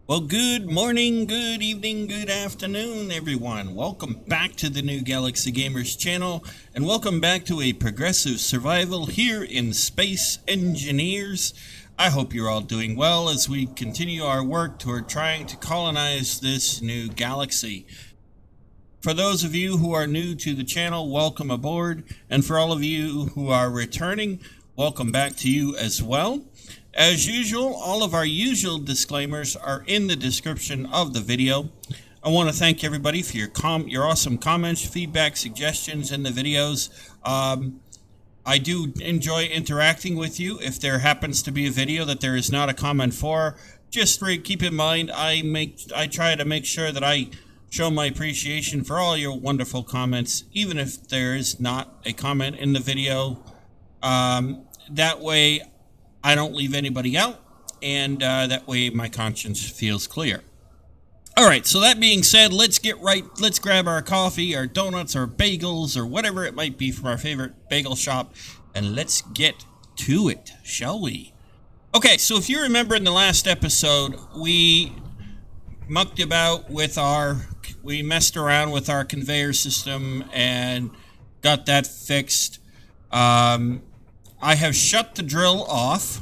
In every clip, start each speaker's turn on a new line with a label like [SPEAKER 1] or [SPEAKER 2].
[SPEAKER 1] Well, good morning, good evening, good afternoon, everyone. Welcome back to the New Galaxy Gamers channel, and welcome back to a progressive survival here in Space Engineers. I hope you're all doing well as we continue our work toward trying to colonize this new galaxy. For those of you who are new to the channel, welcome aboard, and for all of you who are returning, welcome back to you as well. As usual, all of our usual disclaimers are in the description of the video. I want to thank everybody for your awesome comments, feedback, suggestions in the videos. I do enjoy interacting with you. If there happens to be a video that there is not a comment for, just keep in mind I try to make sure that I show my appreciation for all your wonderful comments, even if there is not a comment in the video. That way I don't leave anybody out, and that way my conscience feels clear. All right, so that being said, let's grab our coffee, our donuts, our bagels, or whatever it might be from our favorite bagel shop, and let's get to it, shall we? Okay, so if you remember in the last episode, we mucked about with we messed around with our conveyor system and got that fixed. I have shut the drill off,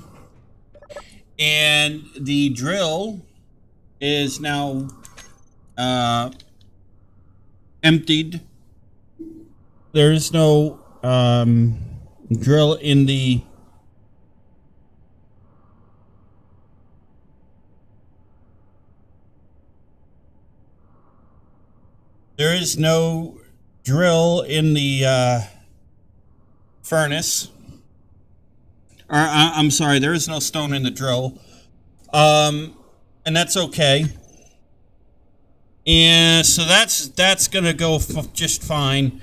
[SPEAKER 1] and the drill is now emptied. There is no drill in the furnace. I'm sorry, there is no stone in the drill. And that's okay. And so that's gonna go just fine.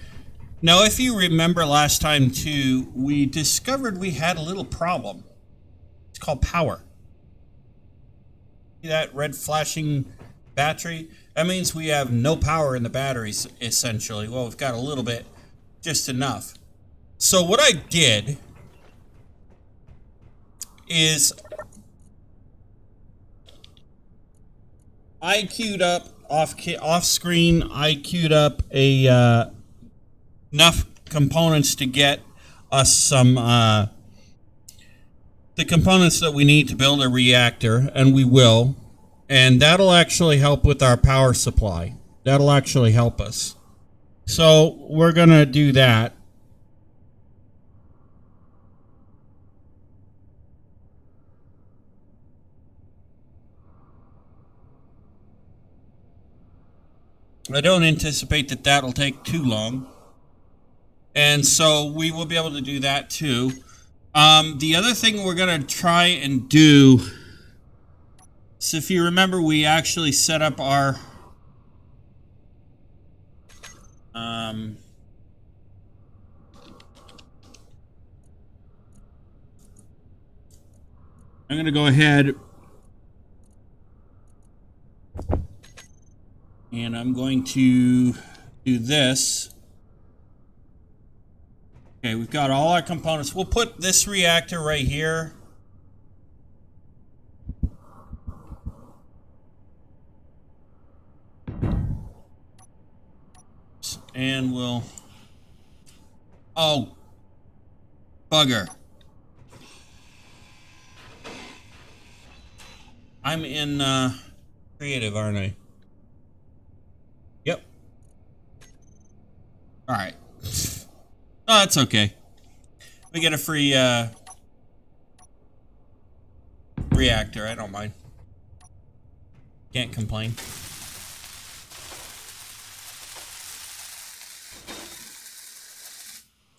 [SPEAKER 1] Now, if you remember last time too, we discovered we had a little problem. It's called power. See that red flashing battery? That means we have no power in the batteries, essentially. Well, we've got a little bit, just enough. So what I did is I queued up off screen. I queued up enough components to get us some the components that we need to build a reactor, and we will, and that'll actually help with our power supply. That'll actually help us. So we're gonna do that. I don't anticipate that that'll take too long. And so we will be able to do that too. The other thing we're going to try and do, so if you remember, we actually set up our I'm going to go ahead and I'm going to do this. Okay, we've got all our components. We'll put this reactor right here. And we'll... Oh, bugger. I'm in creative, aren't I? Yep. Alright. Oh, that's okay. We get a free reactor. I don't mind. Can't complain.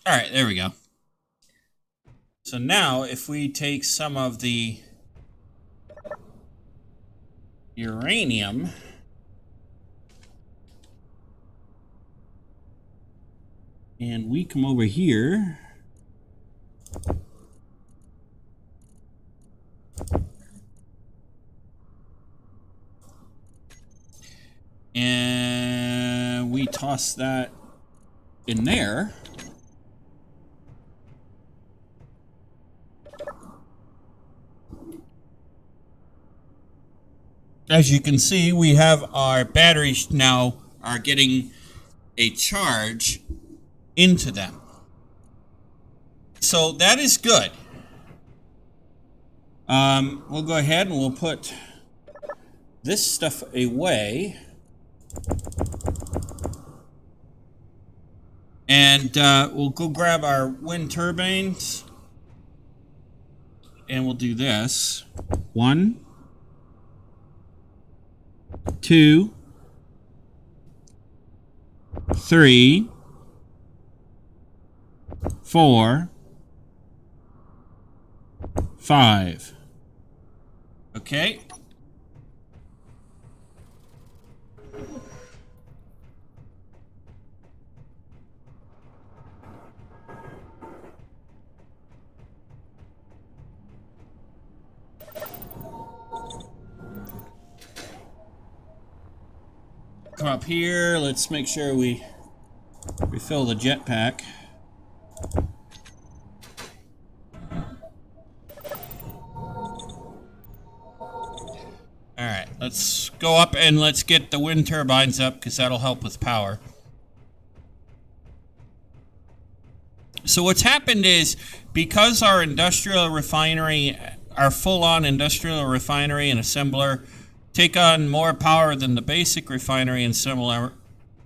[SPEAKER 1] All right, there we go. So now, if we take some of the uranium and we come over here, and we toss that in there, as you can see, we have our batteries now are getting a charge into them. So that is good. We'll go ahead and we'll put this stuff away. And we'll go grab our wind turbines. And we'll do this. 1, 2, 3, 4, 5. Okay. Come up here. Let's make sure we refill the jetpack. Alright, let's go up and let's get the wind turbines up because that'll help with power. So what's happened is, because our industrial refinery, our full-on industrial refinery and assembler take on more power than the basic refinery and assembler,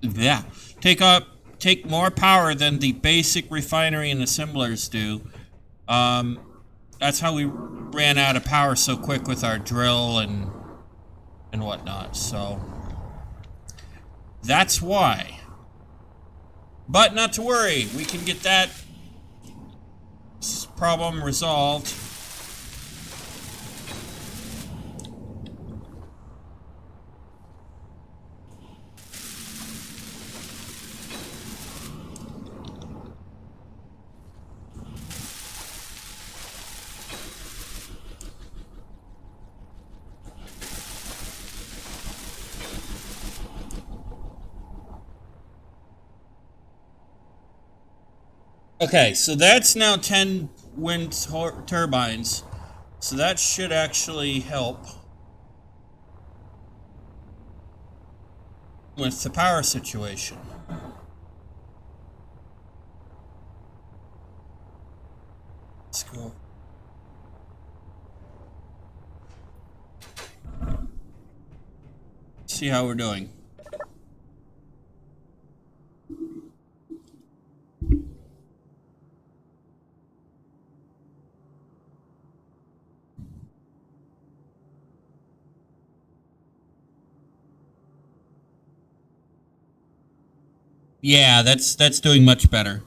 [SPEAKER 1] take more power than the basic refinery and assemblers do. That's how we ran out of power so quick with our drill and whatnot. So that's why. But not to worry, we can get that problem resolved. Okay, so that's now 10 wind turbines. So that should actually help with the power situation. Let's go. See how we're doing. Yeah, that's doing much better.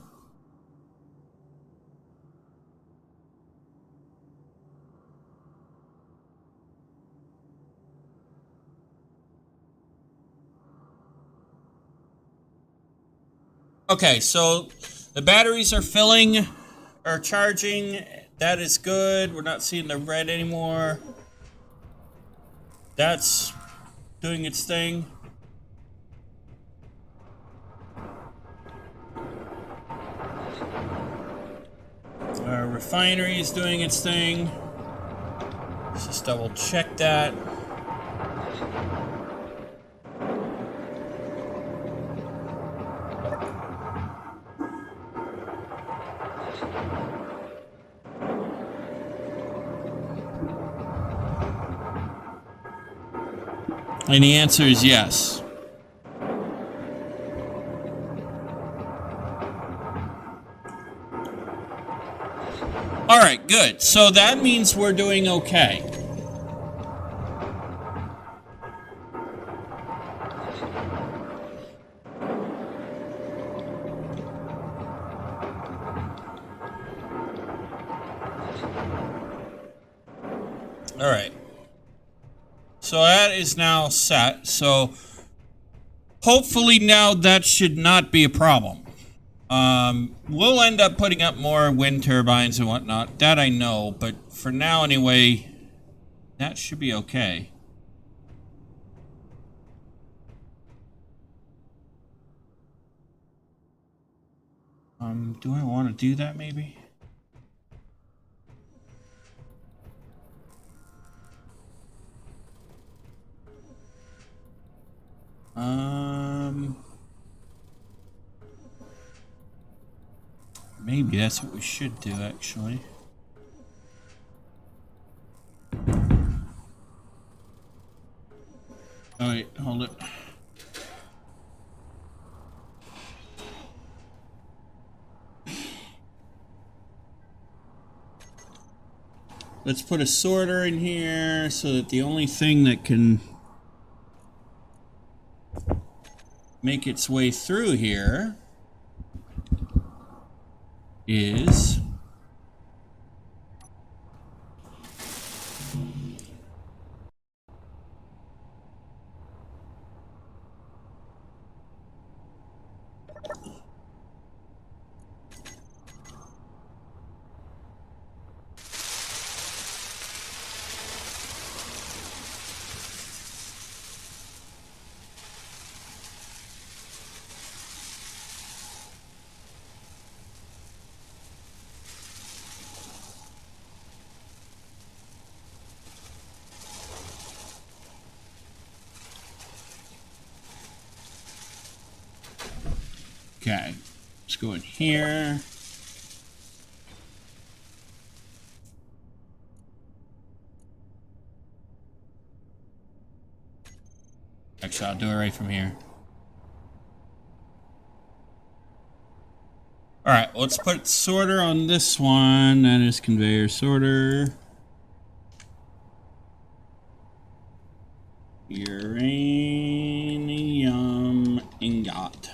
[SPEAKER 1] Okay, so the batteries are filling, are charging. That is good. We're not seeing the red anymore. That's doing its thing. Our refinery is doing its thing. Let's just double check that. And the answer is yes. All right, good. So that means we're doing okay. All right. So that is now set. So hopefully now that should not be a problem. We'll end up putting up more wind turbines and whatnot. That I know. But for now anyway, that should be okay. Do I want to do that maybe? Maybe that's what we should do, actually. Oh, wait, hold it. Let's put a sorter in here so that the only thing that can make its way through here is okay. Let's go in here. Actually, I'll do it right from here. Alright, let's put sorter on this one. That is conveyor sorter. Uranium ingot.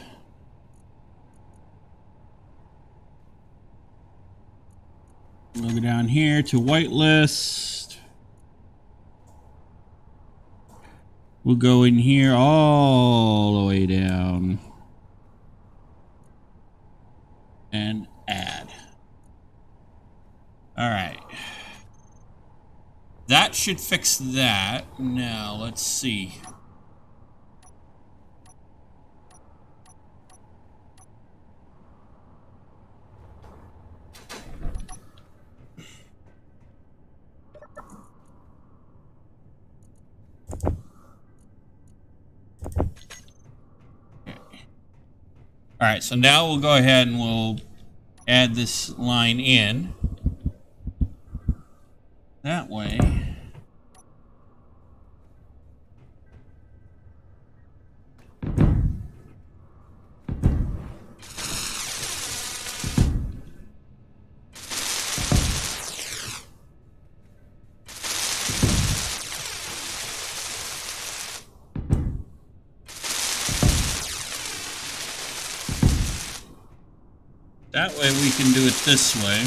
[SPEAKER 1] We'll go down here to whitelist. We'll go in here all the way down. And add. Alright. That should fix that. Now, let's see. Alright, so now we'll go ahead and we'll add this line in. That way. That way we can do it this way.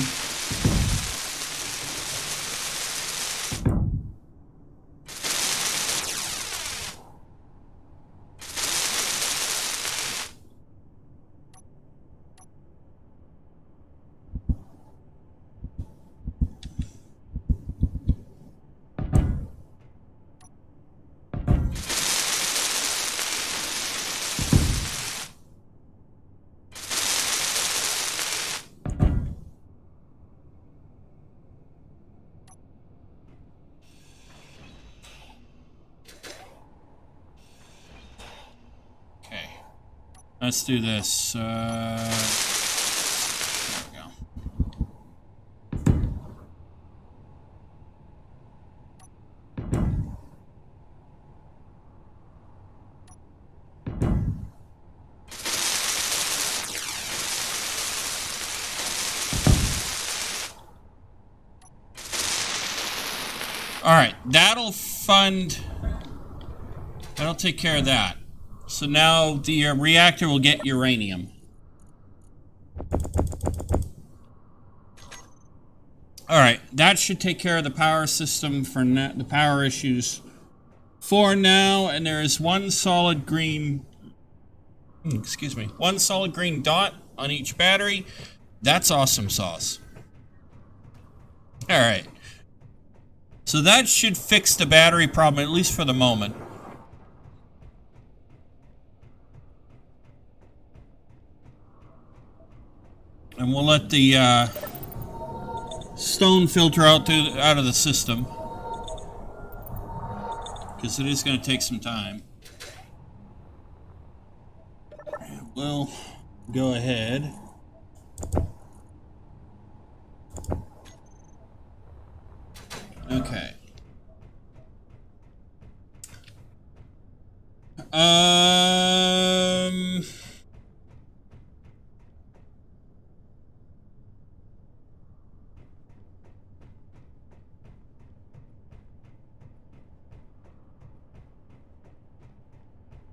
[SPEAKER 1] Let's do this. There we go. All right, that'll take care of that. So now the reactor will get uranium. Alright, that should take care of the power system for the power issues for now. And there is one solid green... one solid green dot on each battery. That's awesome sauce. Alright. So that should fix the battery problem, at least for the moment. And we'll let the stone filter out of the system, because it is going to take some time. we'll go ahead. Okay.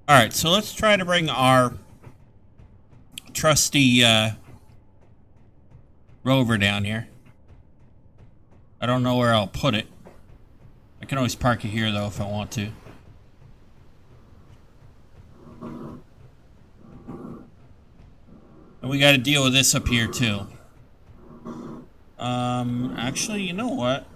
[SPEAKER 1] All right, so let's try to bring our trusty rover down here. I don't know where I'll put it. I can always park it here, though, if I want to. And we got to deal with this up here, too. Actually, you know what?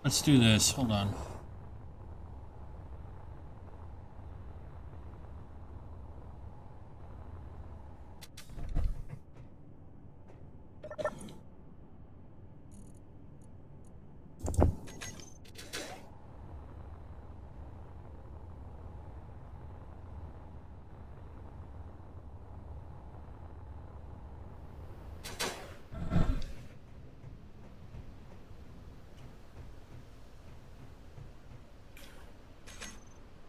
[SPEAKER 1] Let's do this. Hold on.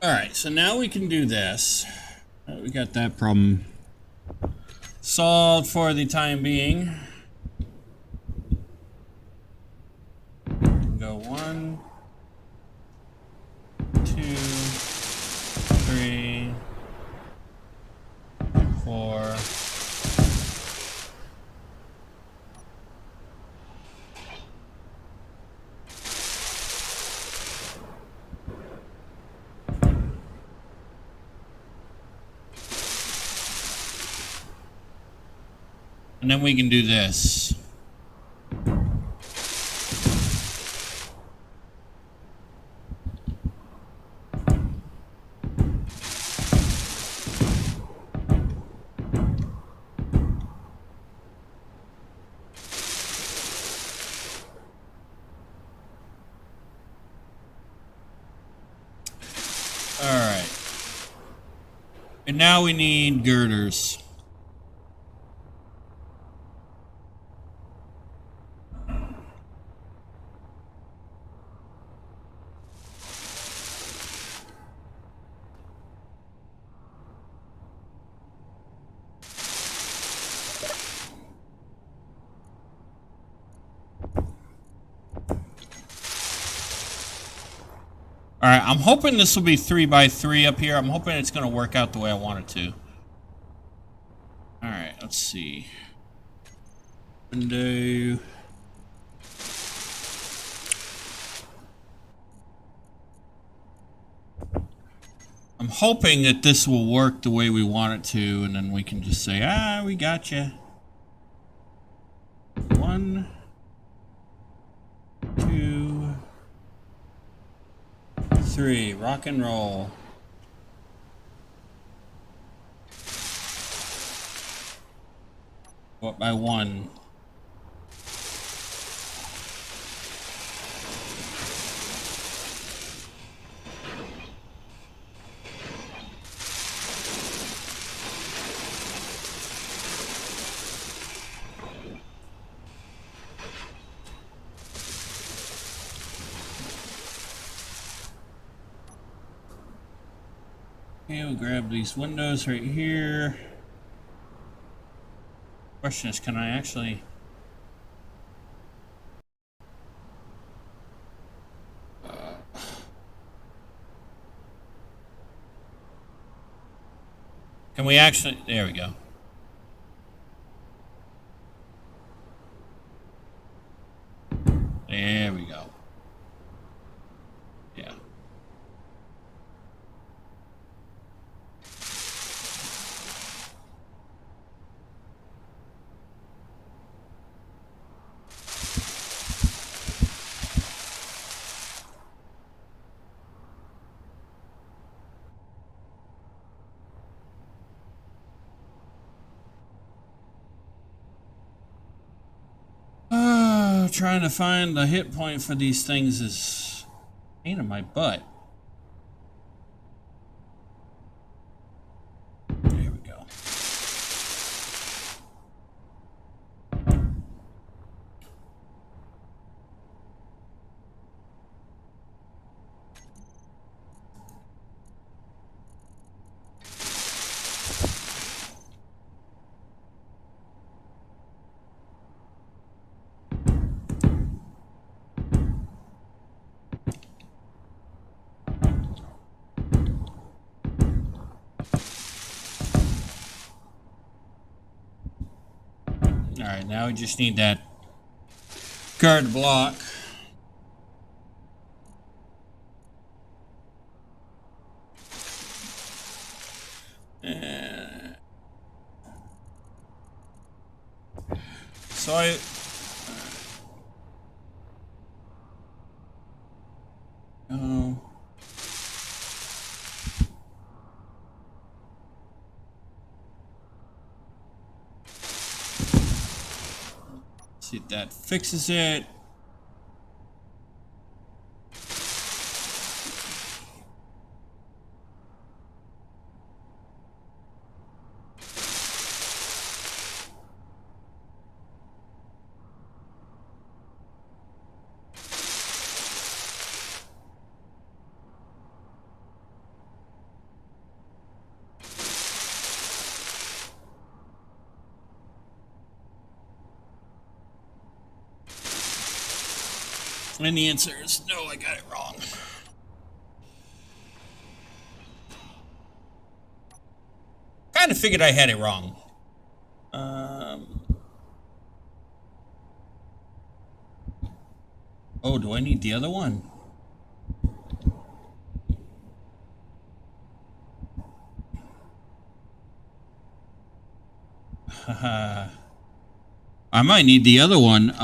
[SPEAKER 1] Alright, so now we can do this. We got that problem solved for the time being. Go 1, 2, 3, 4. And then we can do this. Alright. And now we need girders. Alright, I'm hoping this will be 3x3 up here. I'm hoping it's going to work out the way I want it to. Alright, let's see. Window. I'm hoping that this will work the way we want it to, and then we can just say, ah, we got you. 1, 2, 3, rock and roll. What by 1? Okay, we'll grab these windows right here. Question is, can I actually... Can we actually... There we go. There we go. Yeah. trying to find the hit point for these things is a pain in my butt. There we go. Alright, now we just need that guard block. So I... see if that fixes it. And the answer is no, I got it wrong. Kind of figured I had it wrong. Oh, do I need the other one? Haha. I might need the other one.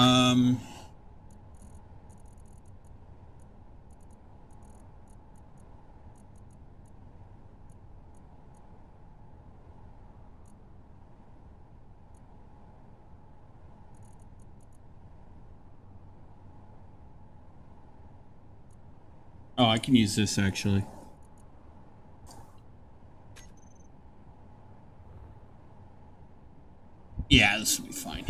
[SPEAKER 1] Oh, I can use this actually. Yeah, this will be fine.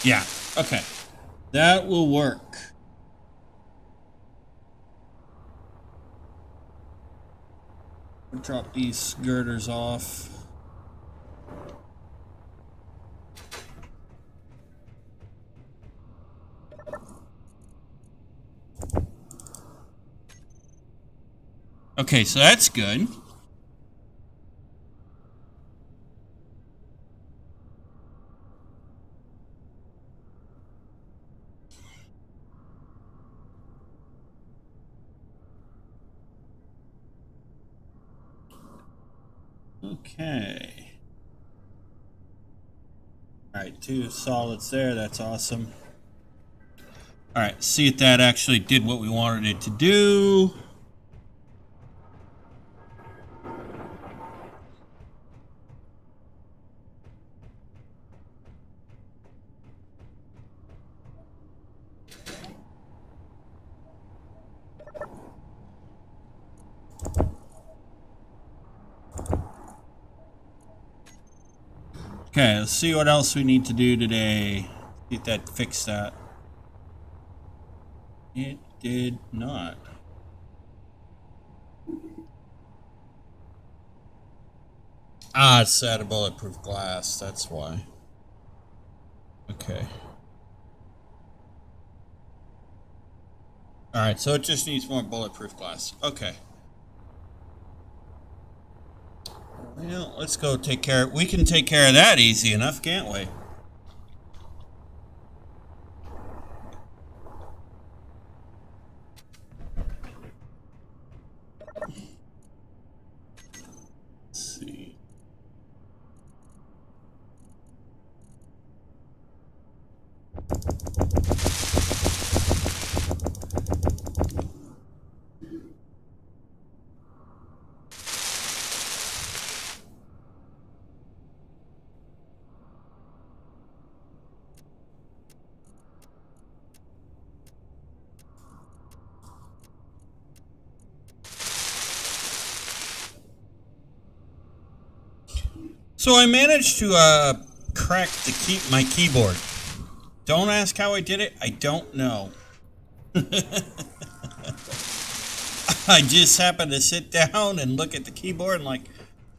[SPEAKER 1] Yeah, okay. That will work. I'll drop these girders off. Okay, so that's good. Okay. All right, 2 solids there. That's awesome. All right, see if that actually did what we wanted it to do. Okay, let's see what else we need to do today. See if that fixed that. It did not. Ah, it's out of bulletproof glass, that's why. Okay. Alright, so it just needs more bulletproof glass. Okay. Well, let's go take care. We can take care of that easy enough, can't we? Let's see. So I managed to crack my keyboard. Don't ask how I did it. I don't know. I just happened to sit down and look at the keyboard and like,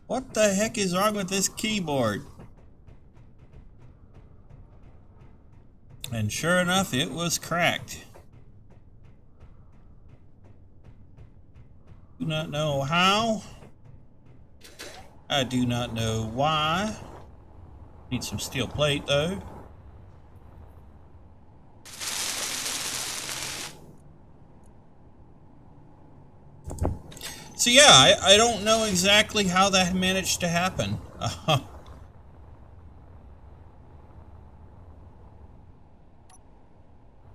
[SPEAKER 1] what the heck is wrong with this keyboard? And sure enough, it was cracked. Do not know how. I do not know why. Need some steel plate though. So yeah, I don't know exactly how that managed to happen.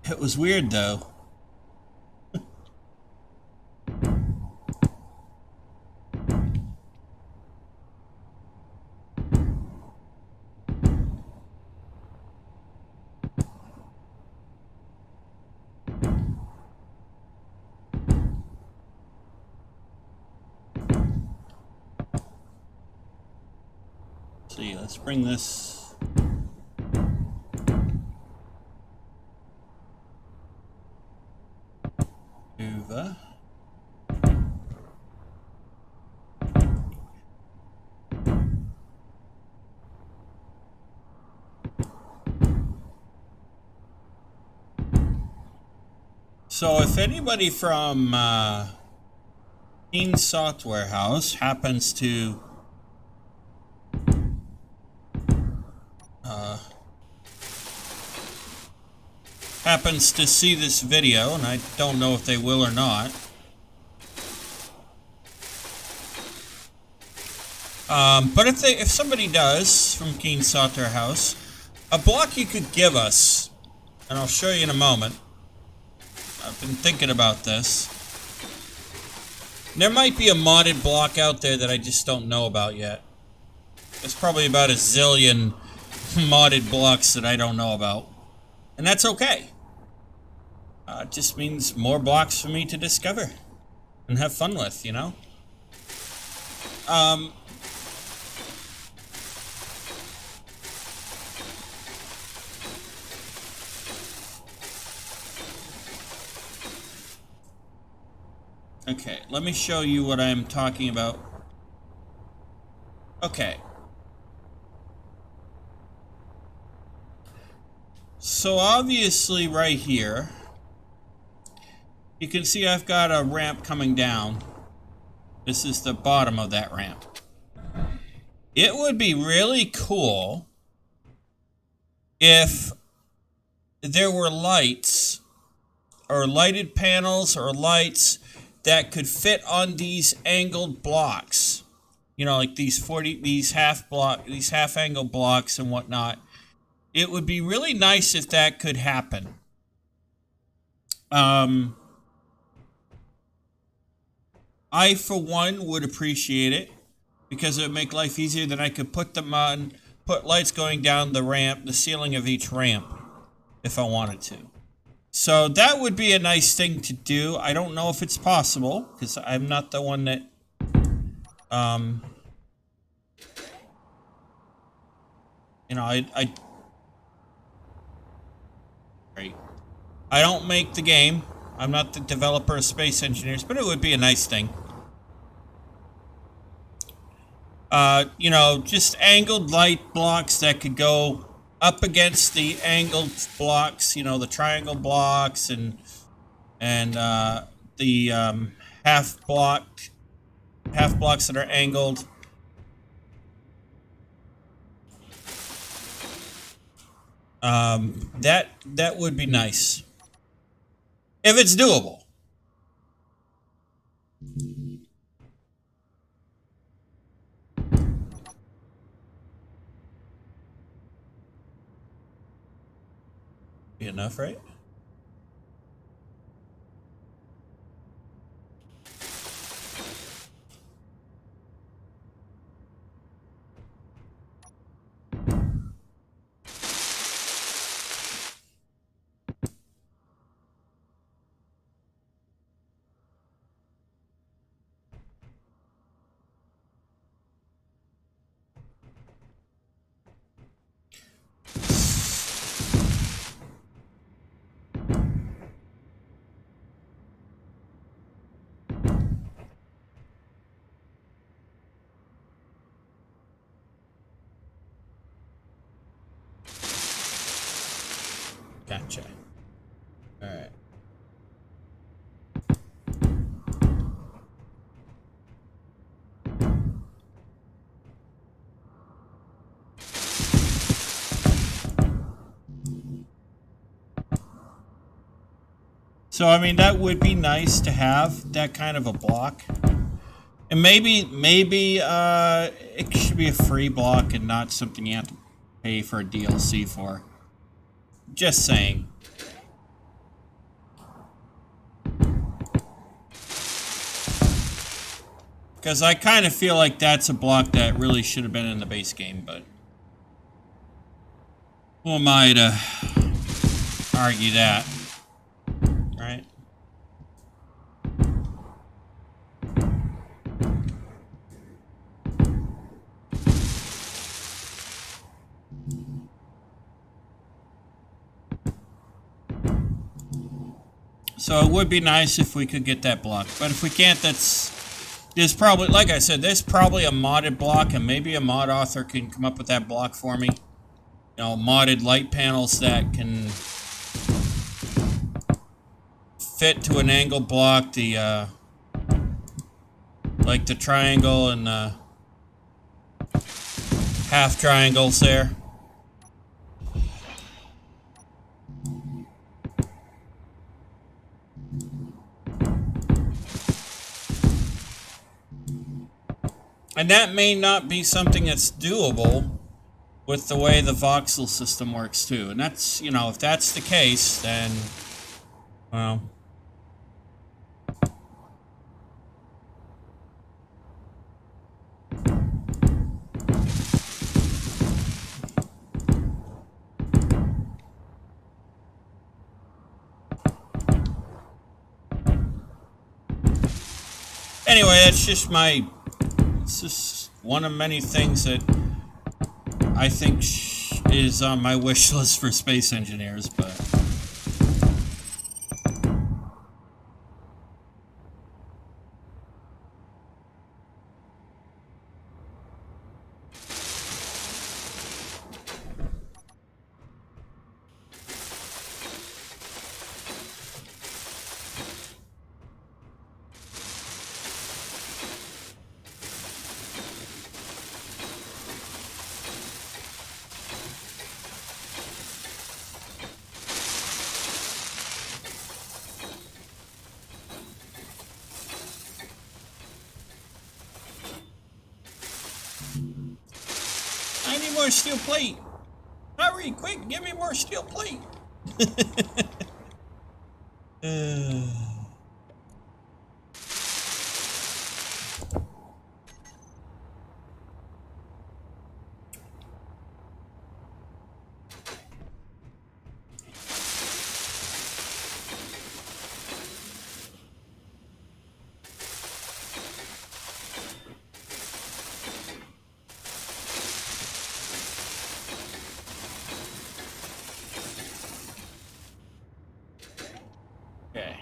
[SPEAKER 1] It was weird though. See, let's bring this over. So if anybody from Keen Software House happens to see this video, and I don't know if they will or not, but if somebody does from Keen Software House, a block you could give us, and I'll show you in a moment. I've been thinking about this. There might be a modded block out there that I just don't know about yet. There's probably about a zillion modded blocks that I don't know about. And that's okay. It just means more blocks for me to discover and have fun with, you know? Okay, let me show you what I'm talking about. Okay. So obviously right here, you can see I've got a ramp coming down. This is the bottom of that ramp. It would be really cool if there were lights or lighted panels or lights that could fit on these angled blocks. You know, like these half angle blocks and whatnot. It would be really nice if that could happen. I, for one, would appreciate it because it would make life easier. Then I could put lights going down the ramp, the ceiling of each ramp, if I wanted to. So that would be a nice thing to do. I don't know if it's possible because I'm not the one that, you know, I don't make the game. I'm not the developer of Space Engineers, but it would be a nice thing. You know, just angled light blocks that could go up against the angled blocks, you know, the triangle blocks and the half blocks that are angled. That would be nice. If it's doable. Be enough, right? Gotcha. Alright. So, I mean, that would be nice to have that kind of a block. And maybe it should be a free block and not something you have to pay for a DLC for. Just saying. Because I kind of feel like that's a block that really should have been in the base game, but who am I to argue that? Right? So it would be nice if we could get that block, but if we can't, there's probably, like I said, there's probably a modded block, and maybe a mod author can come up with that block for me. You know, modded light panels that can fit to an angle block, the like the triangle and the half triangles there. And that may not be something that's doable with the way the voxel system works too. And that's, you know, if that's the case, then, well... Anyway, that's just my... It's just one of many things that I think is on my wish list for space engineers, but... I need more steel plate. Hurry, quick, give me more steel plate. Okay.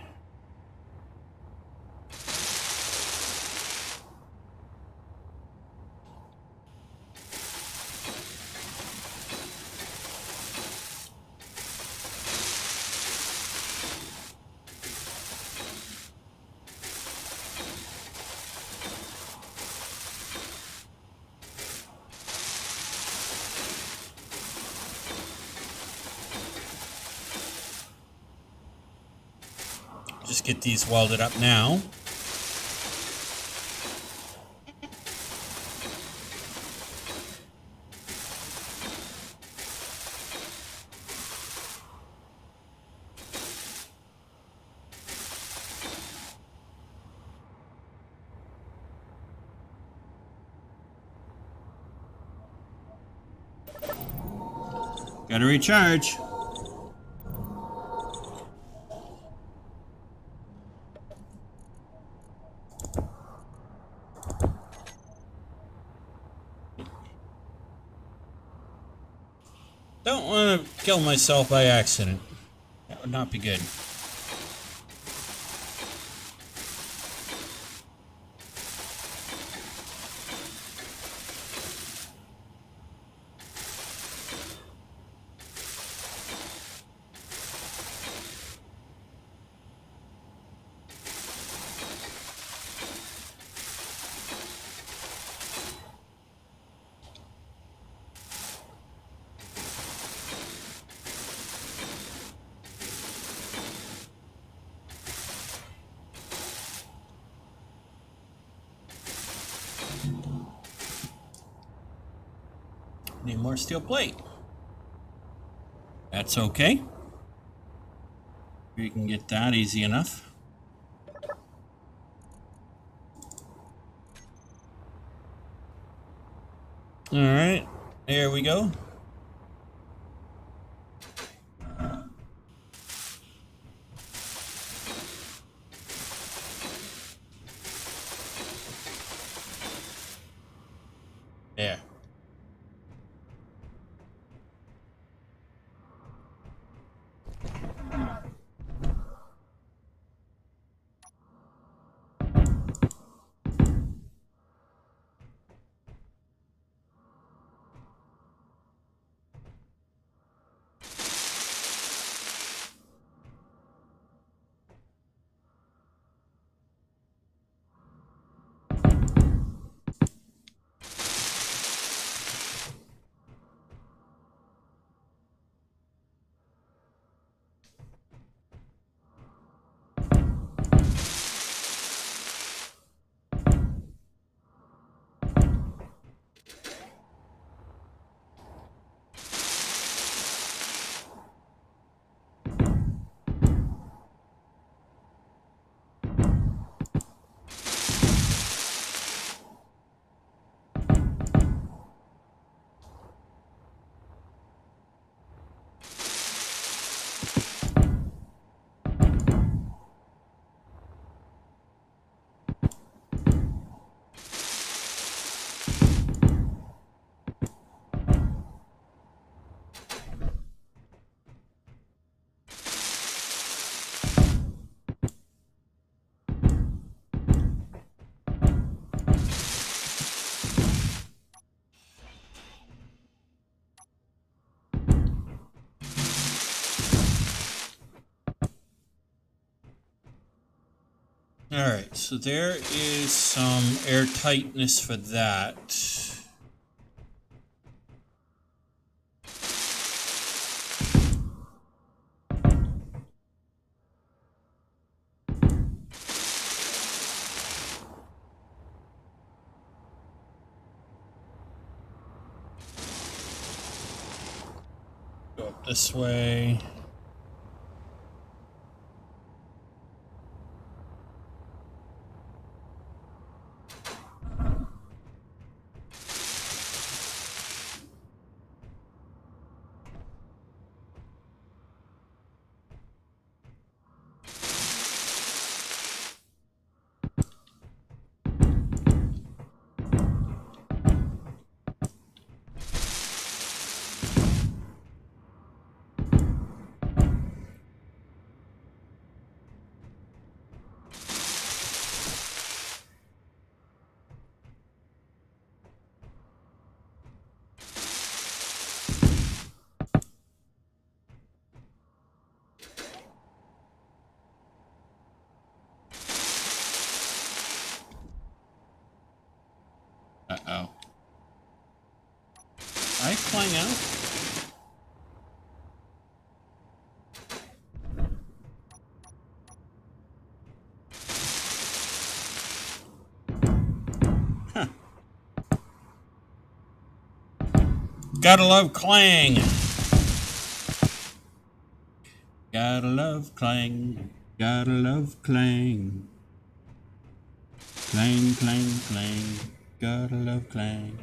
[SPEAKER 1] Just get these welded up now. Gotta recharge. Don't want to kill myself by accident. That would not be good. need more steel plate. That's okay. We can get that easy enough. All right, there we go. There. All right, so there is some airtightness for that. Go up this way. Uh-oh. I clang out. Huh. Gotta love clang. Gotta love clang. Gotta love clang. Clang, clang, clang. Gotta love clang.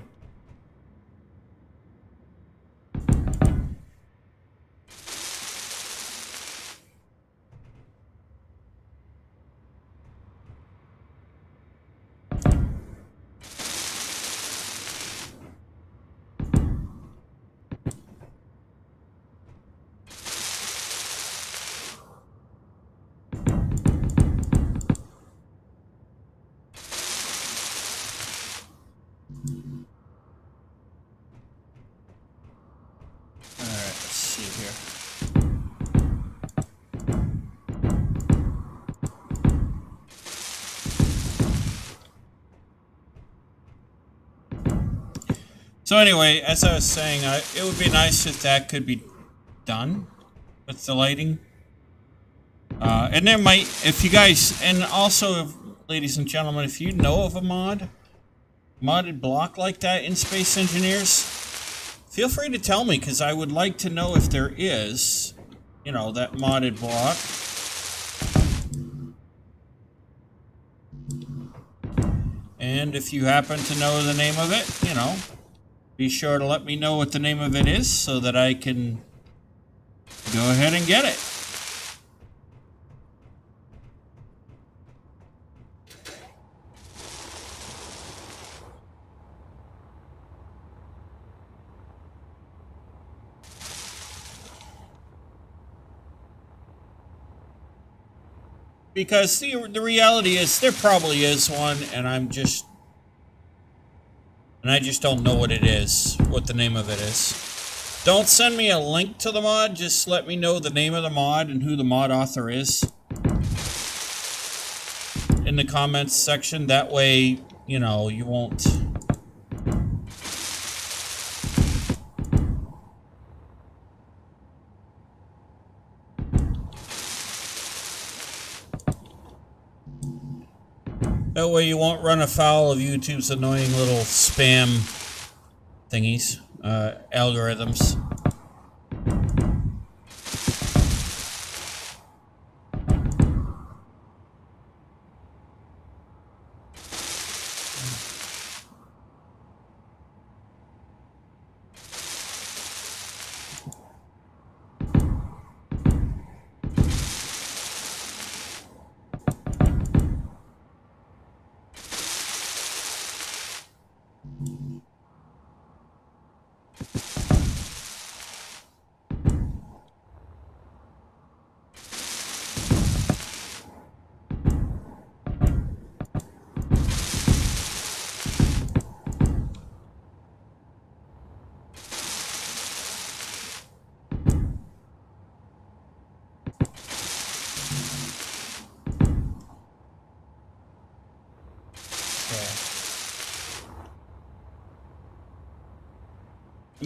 [SPEAKER 1] So anyway, as I was saying, it would be nice if that could be done with the lighting. And there might, if you guys, and also, ladies and gentlemen, if you know of a modded block like that in Space Engineers, feel free to tell me, because I would like to know if there is, you know, that modded block. And if you happen to know the name of it, you know, be sure to let me know what the name of it is so that I can go ahead and get it. Because the reality is there probably is one, and I just don't know what it is, what the name of it is. Don't send me a link to the mod, just let me know the name of the mod and who the mod author is in the comments section. That way, you know, you won't... That way you won't run afoul of YouTube's annoying little spam thingies, algorithms.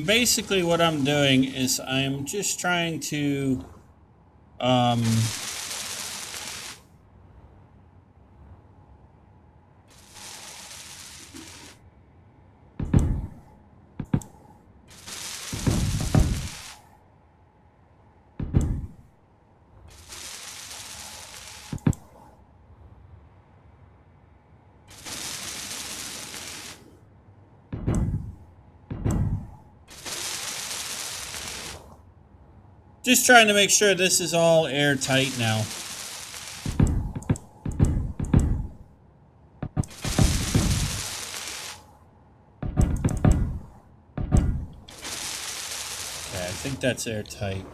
[SPEAKER 1] Basically what I'm doing is I'm just trying to trying to make sure this is all airtight now. Okay, I think that's airtight.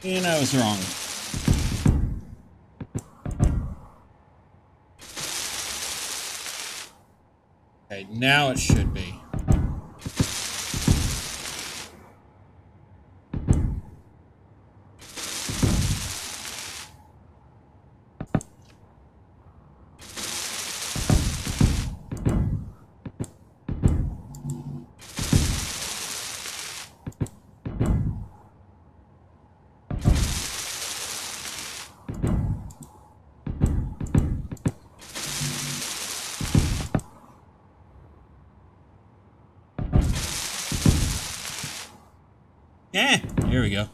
[SPEAKER 1] And I was wrong. Okay, now it should be. Here we go.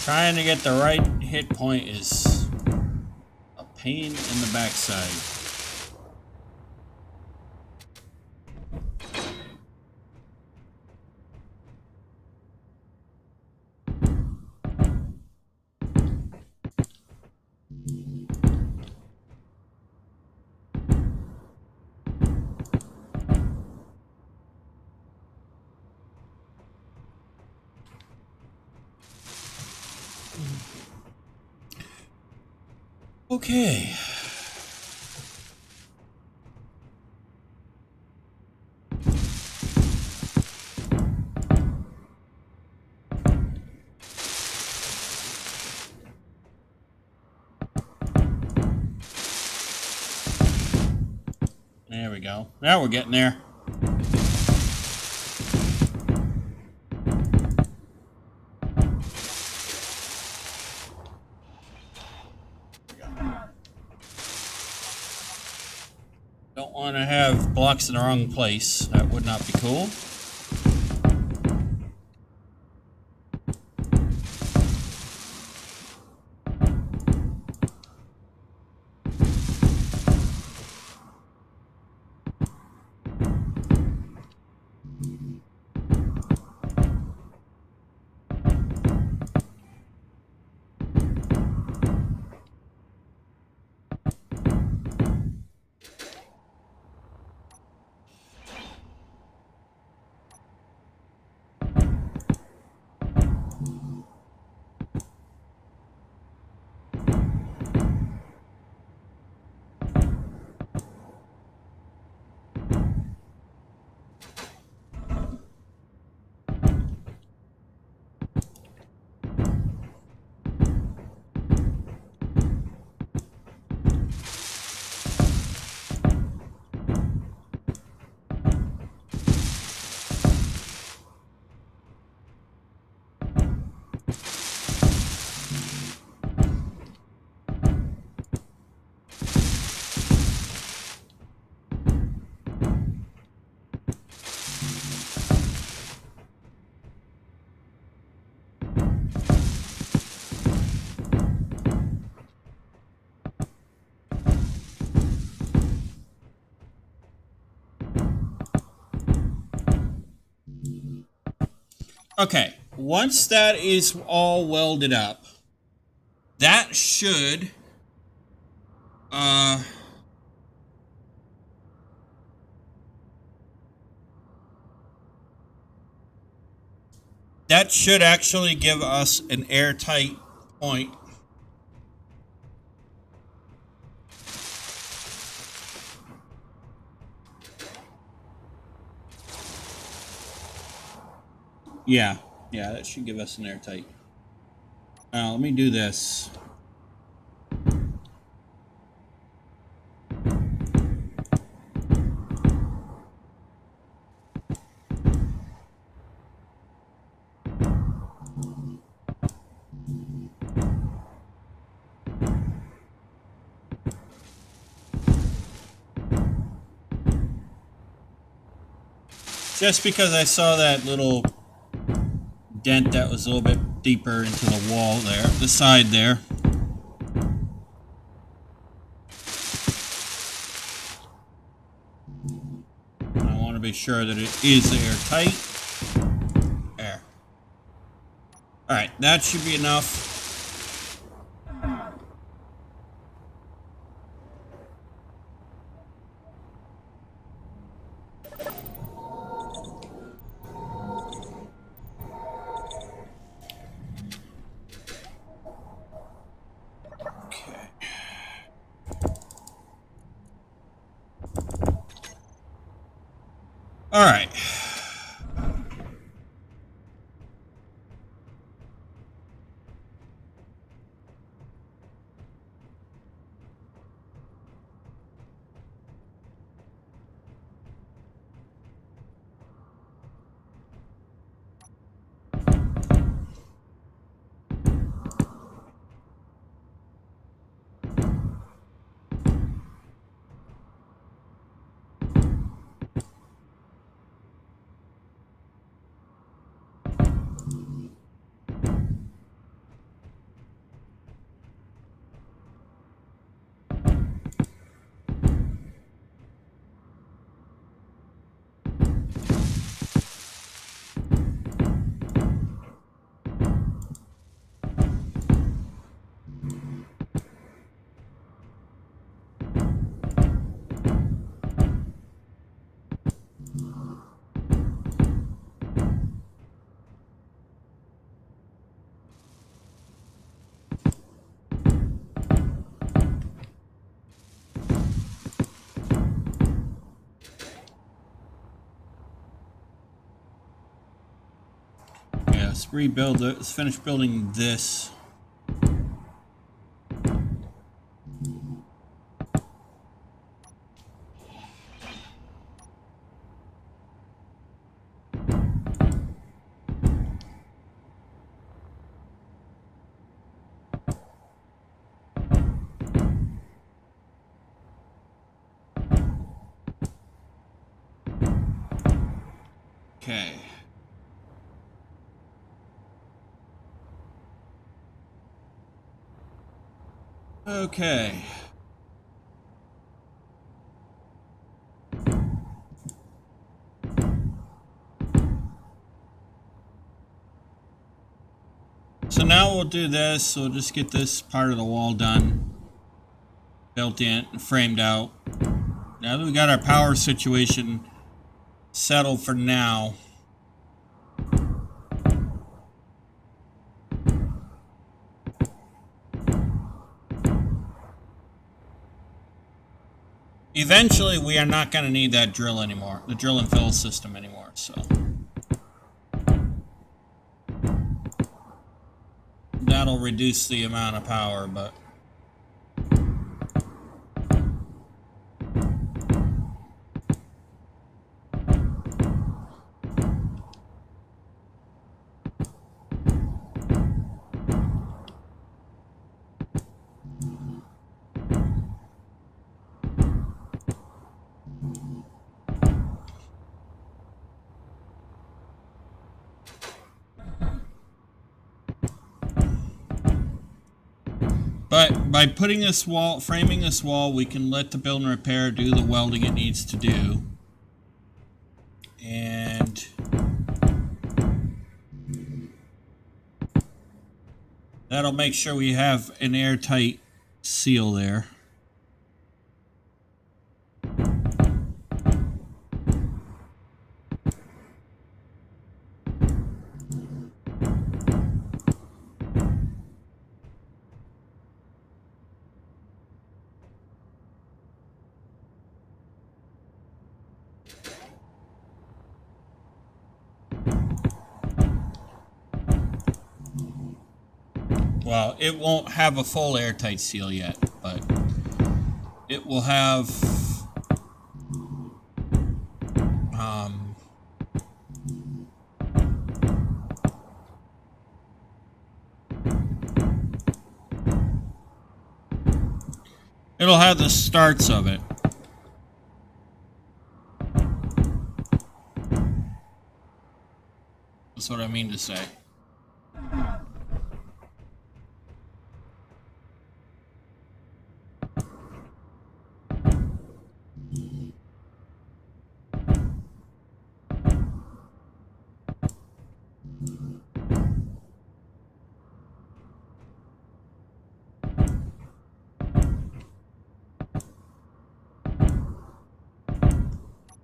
[SPEAKER 1] Trying to get the right hit point is a pain in the backside. Okay. There we go. Now we're getting there. Don't want to have blocks in the wrong place. That would not be cool. Okay, once that is all welded up, that should actually give us an airtight point. Yeah, that should give us an airtight. Now, let me do this. Just because I saw that little dent that was a little bit deeper into the wall there, the side there. I want to be sure that it is airtight. There. Alright, that should be enough. All right. Let's rebuild it. Let's finish building this. Okay. Okay. So now we'll do this. We'll just get this part of the wall done, built in, framed out. Now that we got our power situation settled for now, eventually we are not going to need that drill anymore, the drill and fill system anymore, so that'll reduce the amount of power, but by putting this wall, framing this wall, we can let the build and repair do the welding it needs to do. And that'll make sure we have an airtight seal there. Well, it won't have a full airtight seal yet, but it will have it'll have the starts of it. That's what I mean to say.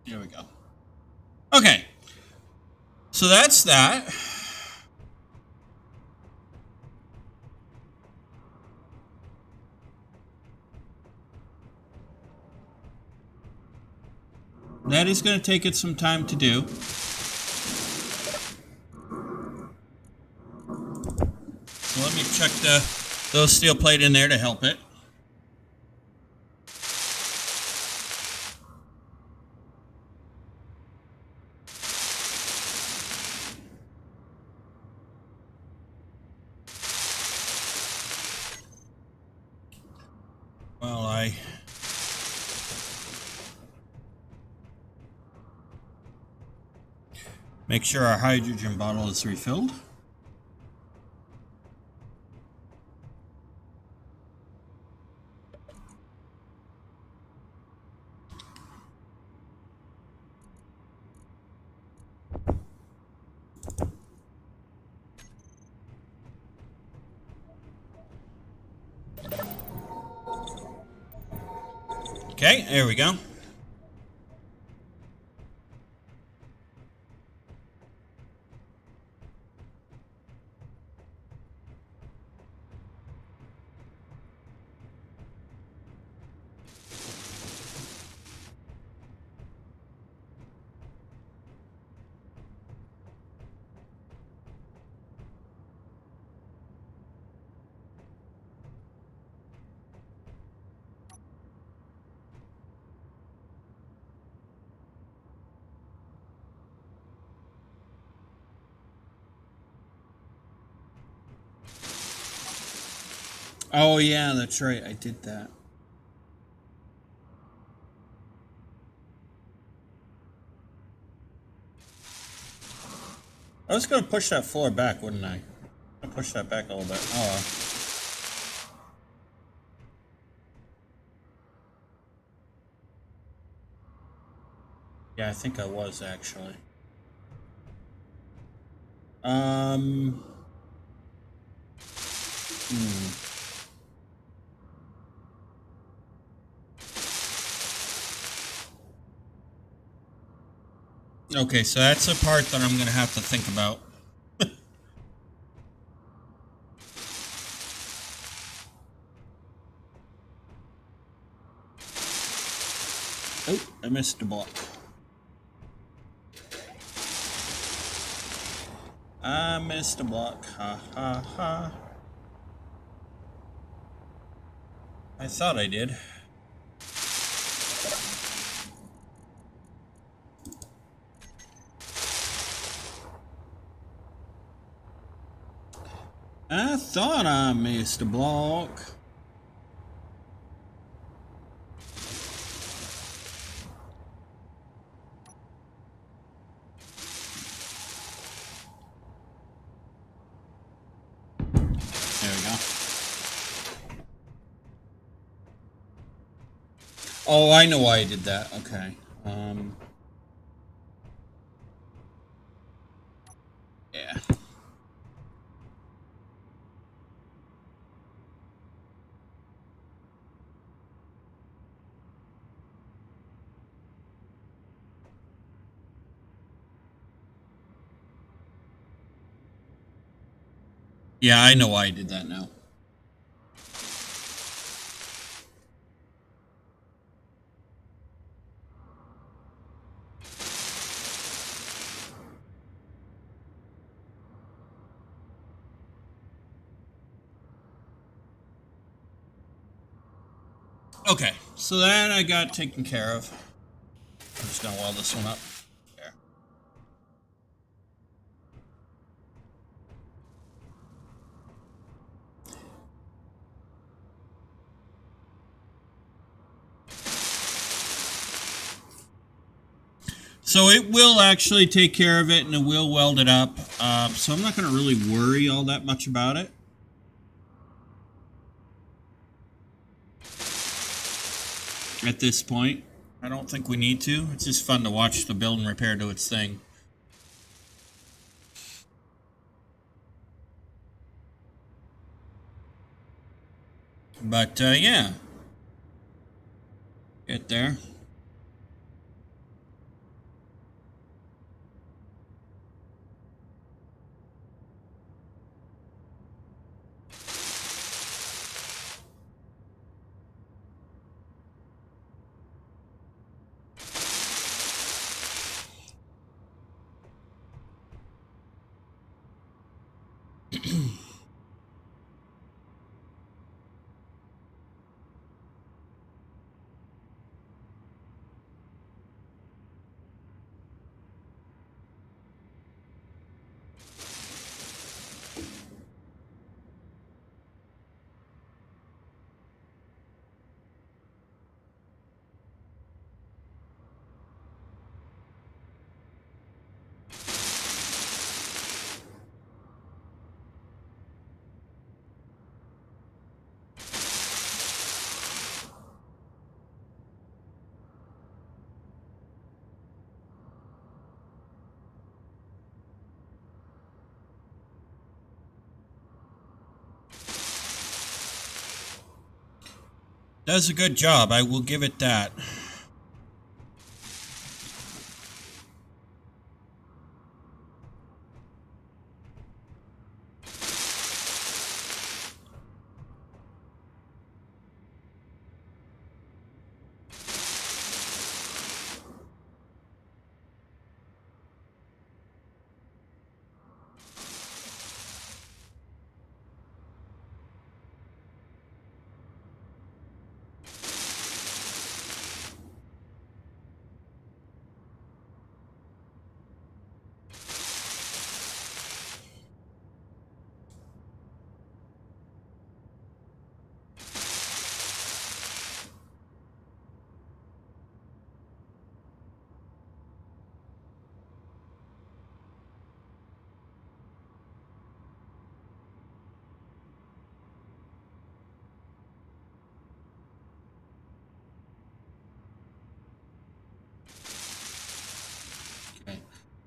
[SPEAKER 1] There we go. Okay. So that's that. That is going to take it some time to do. So let me check those steel plate in there to help it. Well, I make sure our hydrogen bottle is refilled. Okay, there we go. Oh yeah, that's right. I did that. I was going to push that floor back, wouldn't I? I push that back a little bit. Oh well. Yeah, I think I was actually. Okay, so that's a part that I'm going to have to think about. Oh, I missed the block. I missed a block. Ha ha ha. I thought I did. I thought I missed a block. There we go. Oh, I know why I did that. Okay. Yeah. Yeah, I know why I did that now. Okay, so that I got taken care of. I'm just gonna weld this one up. There. So it will actually take care of it and it will weld it up. So I'm not gonna really worry all that much about it. At this point, I don't think we need to. It's just fun to watch the build and repair do its thing. But yeah, get there. Does a good job, I will give it that.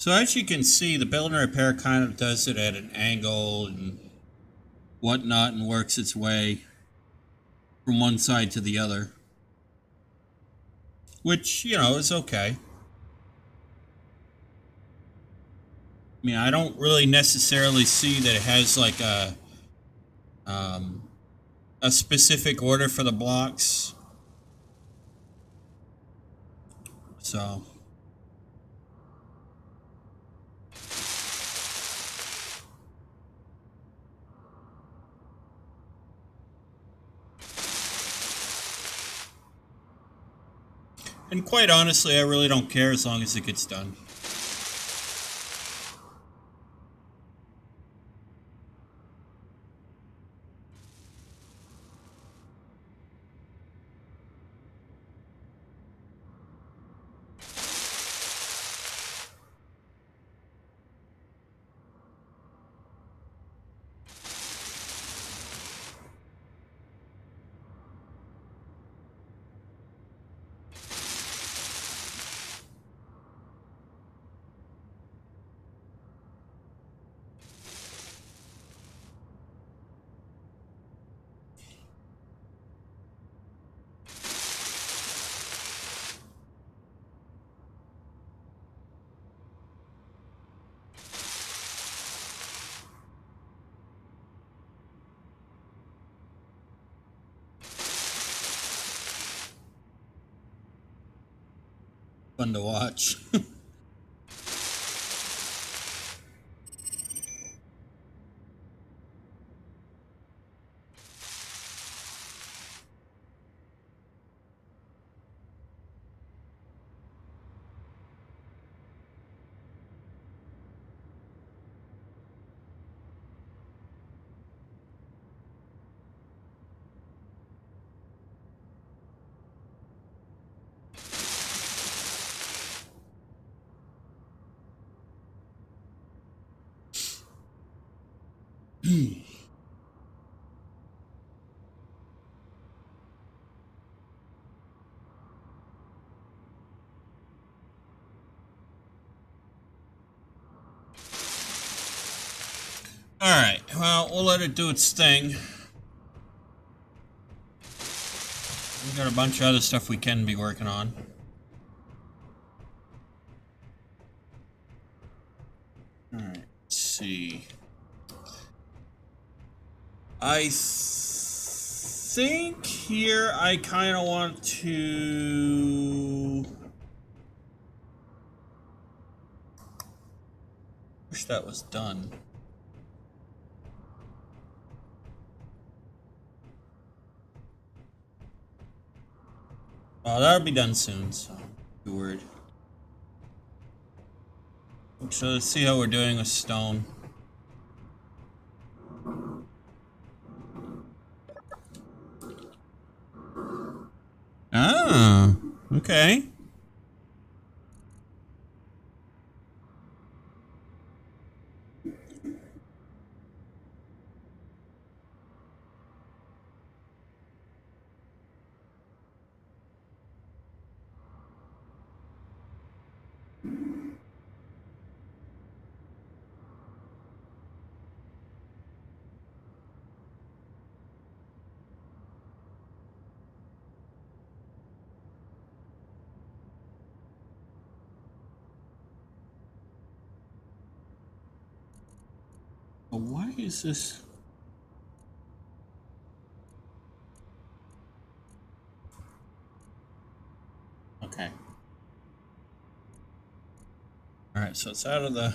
[SPEAKER 1] So as you can see, the build and repair kind of does it at an angle and whatnot and works its way from one side to the other. Which, you know, is okay. I mean, I don't really necessarily see that it has like a specific order for the blocks. So... And quite honestly, I really don't care as long as it gets done. Fun to watch. Alright, well, we'll let it do its thing. We got a bunch of other stuff we can be working on. Alright, let's see. I think here I kind of want to... Wish that was done. Oh, that'll be done soon, so be worried. So let's see how we're doing with stone. Ah, okay. But why is this? Okay. Alright, so it's out of the...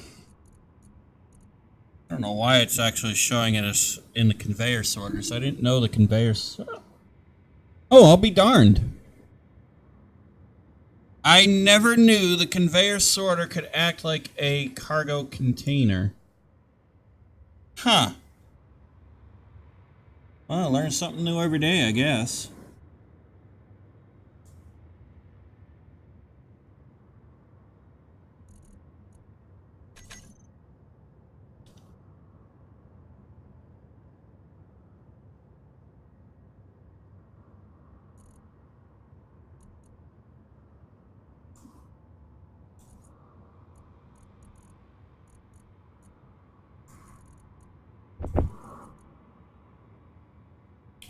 [SPEAKER 1] I don't know why it's actually showing it as in the conveyor sorters. I didn't know the conveyors... Oh, I'll be darned. I never knew the conveyor sorter could act like a cargo container. Huh. Well, I learn something new every day, I guess.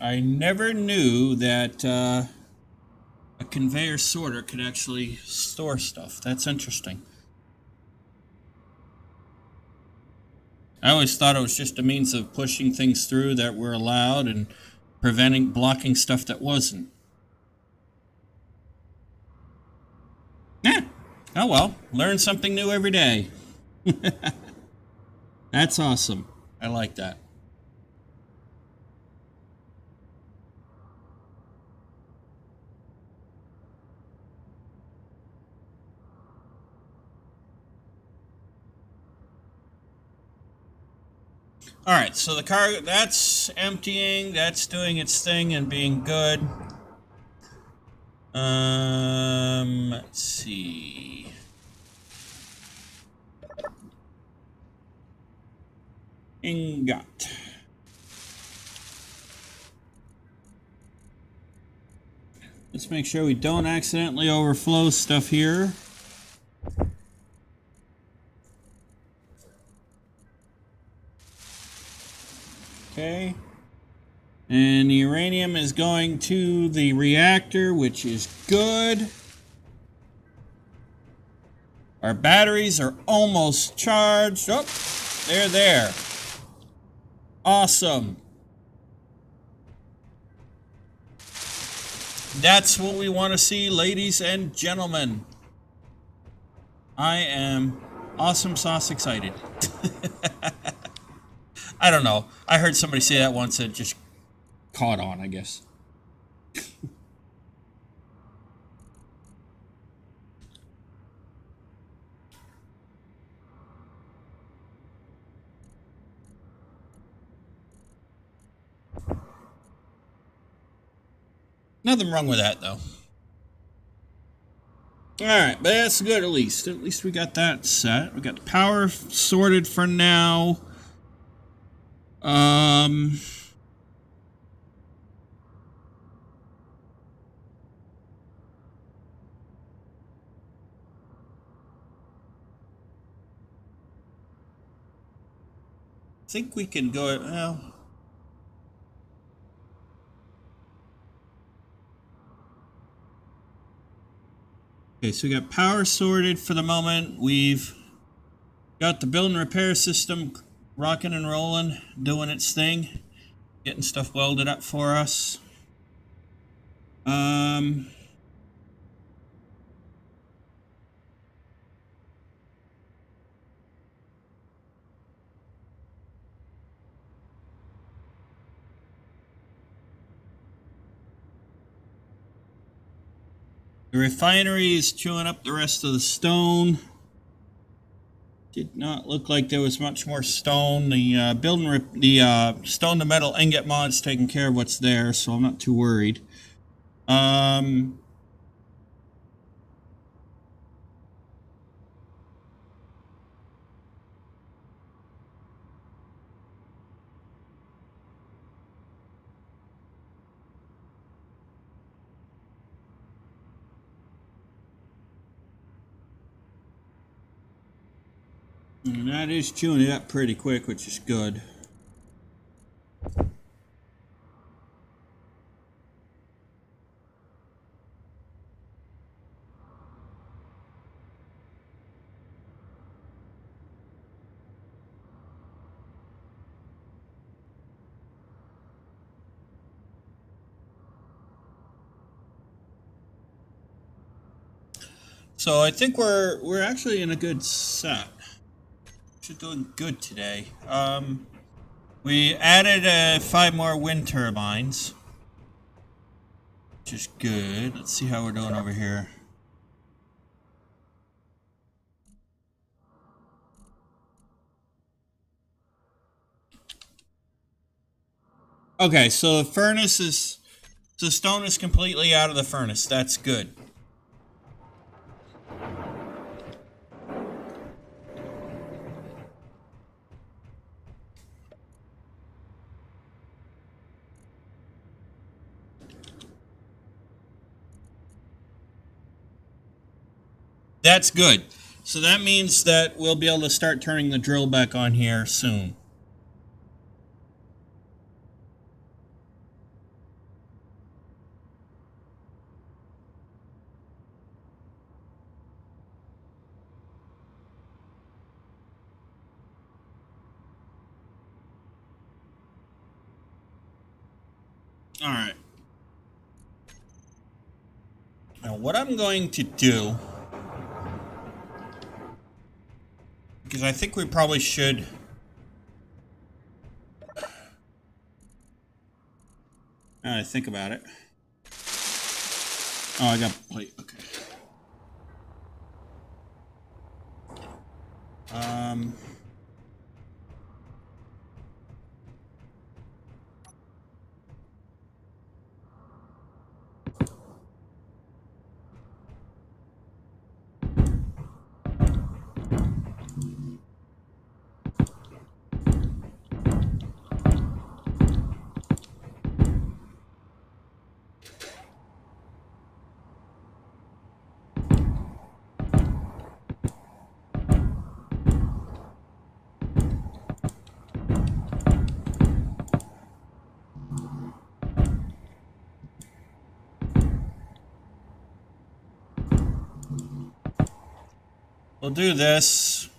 [SPEAKER 1] I never knew that a conveyor sorter could actually store stuff. That's interesting. I always thought it was just a means of pushing things through that were allowed and blocking stuff that wasn't. Yeah. Oh well, learn something new every day. That's awesome. I like that. All right, so the car, that's emptying, that's doing its thing and being good. Let's see. Ingot. Let's make sure we don't accidentally overflow stuff here. Okay. And the uranium is going to the reactor, which is good. Our batteries are almost charged. Oh, they're there. Awesome. That's what we want to see, ladies and gentlemen. I am awesome sauce excited. I don't know. I heard somebody say that once and it just caught on, I guess. Nothing wrong with that, though. Alright, but that's good at least. At least we got that set. We got the power sorted for now. I think we can go, well... Okay, so we got power sorted for the moment. We've got the build and repair system rocking and rolling, doing its thing, getting stuff welded up for us. The refinery is chewing up the rest of the stone. Did not look like there was much more stone. The stone to metal ingot mod's taking care of what's there, so I'm not too worried. And that is chewing it up pretty quick, which is good. So I think we're actually in a good set. We're doing good today. We added 5 more wind turbines, which is good. Let's see how we're doing over here. Okay, so the furnace is, the stone is completely out of the furnace. That's good. That's good. So that means that we'll be able to start turning the drill back on here soon. All right. Now, what I'm going to do, because I think we probably should. Now I think about it. Oh, I got plate. Okay. We'll do this.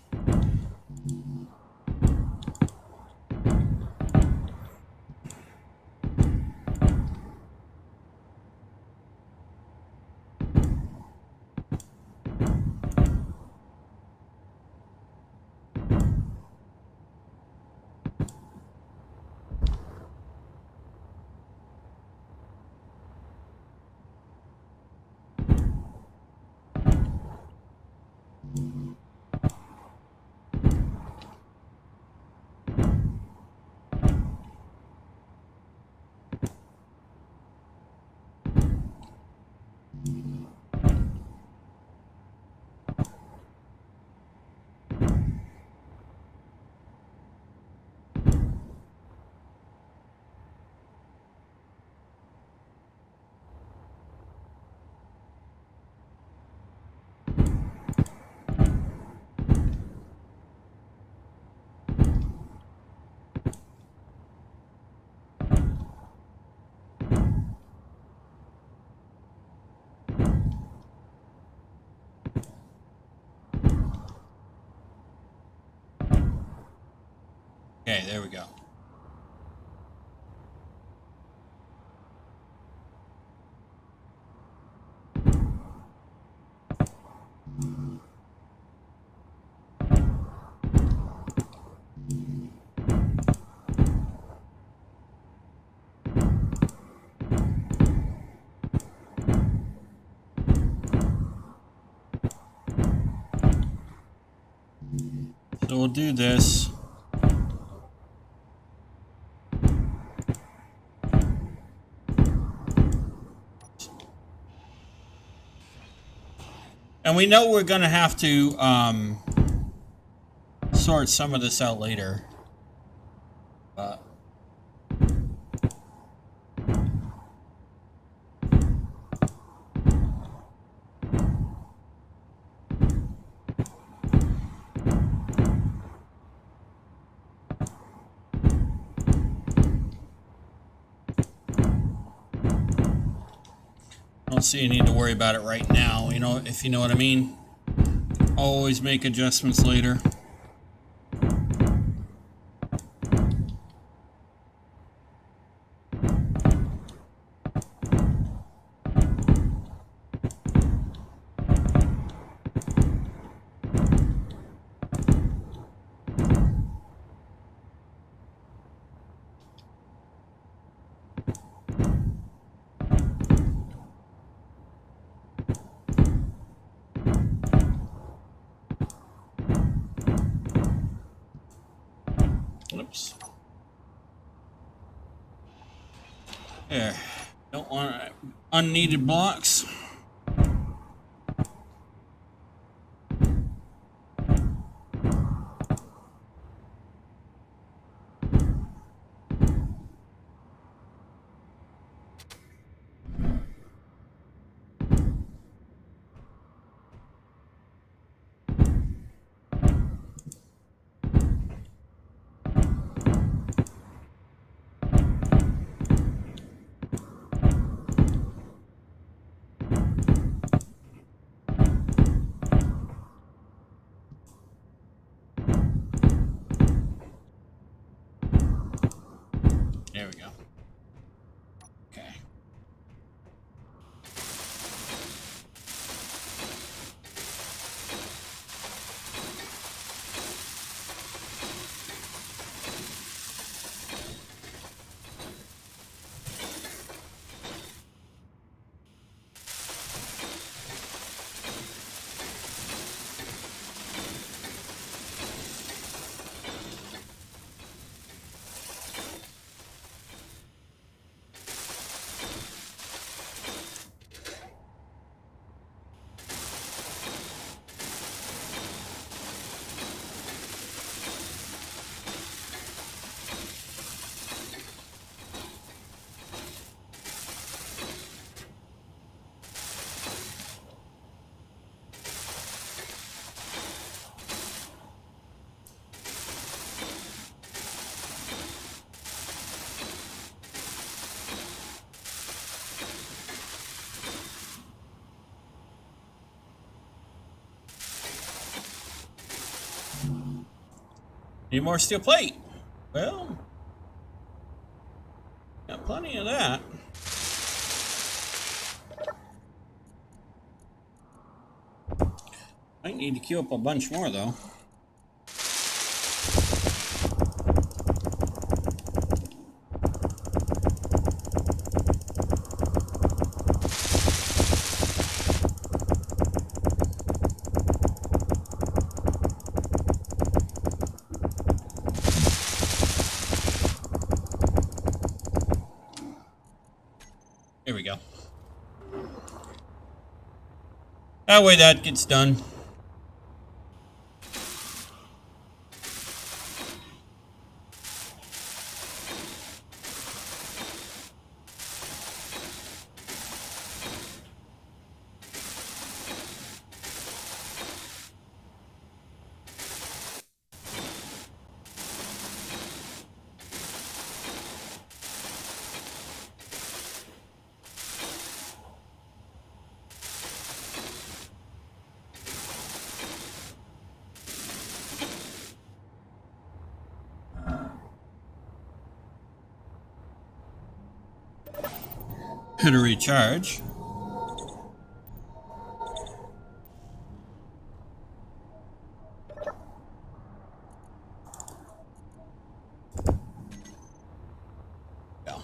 [SPEAKER 1] Okay, there we go. So we'll do this. And we know we're going to have to sort some of this out later. But I don't see a need to worry about it right now, you know, if you know what I mean. Always make adjustments later. Oops. There. Don't want unneeded blocks. Need more steel plate. Well, got plenty of that. Might need to queue up a bunch more though. Here we go. That way that gets done. To recharge. Go.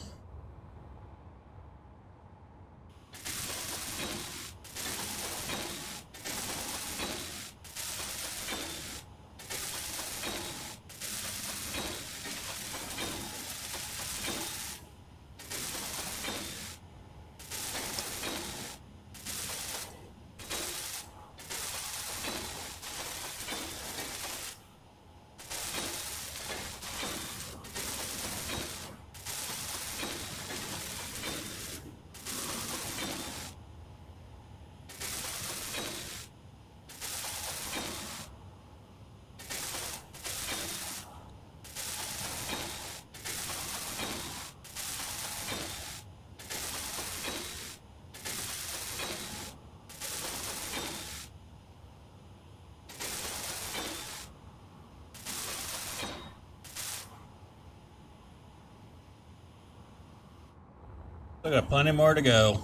[SPEAKER 1] I got plenty more to go.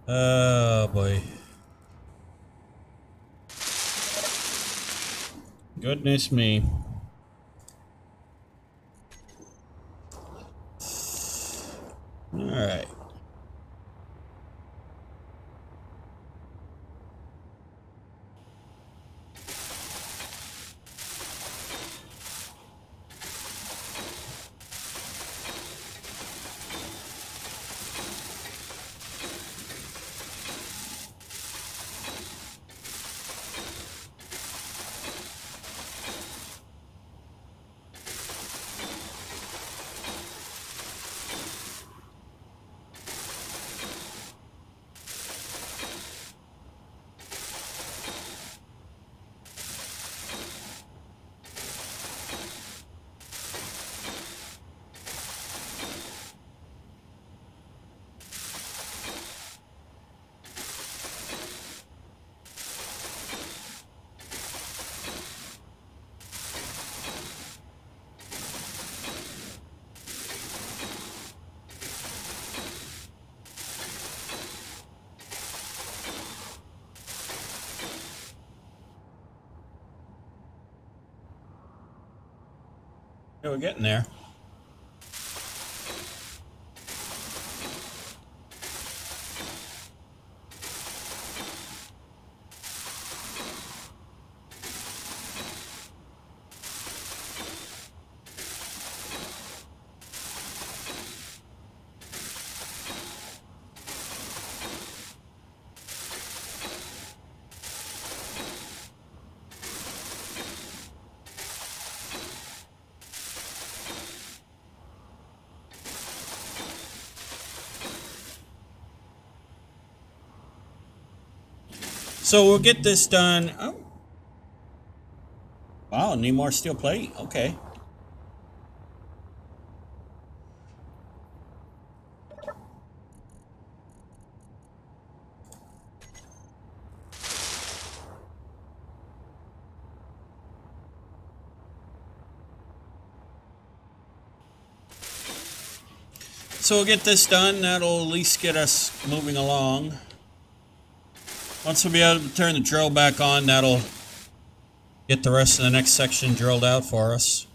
[SPEAKER 1] Oh boy. Goodness me. All right. Yeah, we're getting there. So we'll get this done. Oh. Wow, need more steel plate. Okay. So we'll get this done. That'll at least get us moving along. Once we'll be able to turn the drill back on, that'll get the rest of the next section drilled out for us.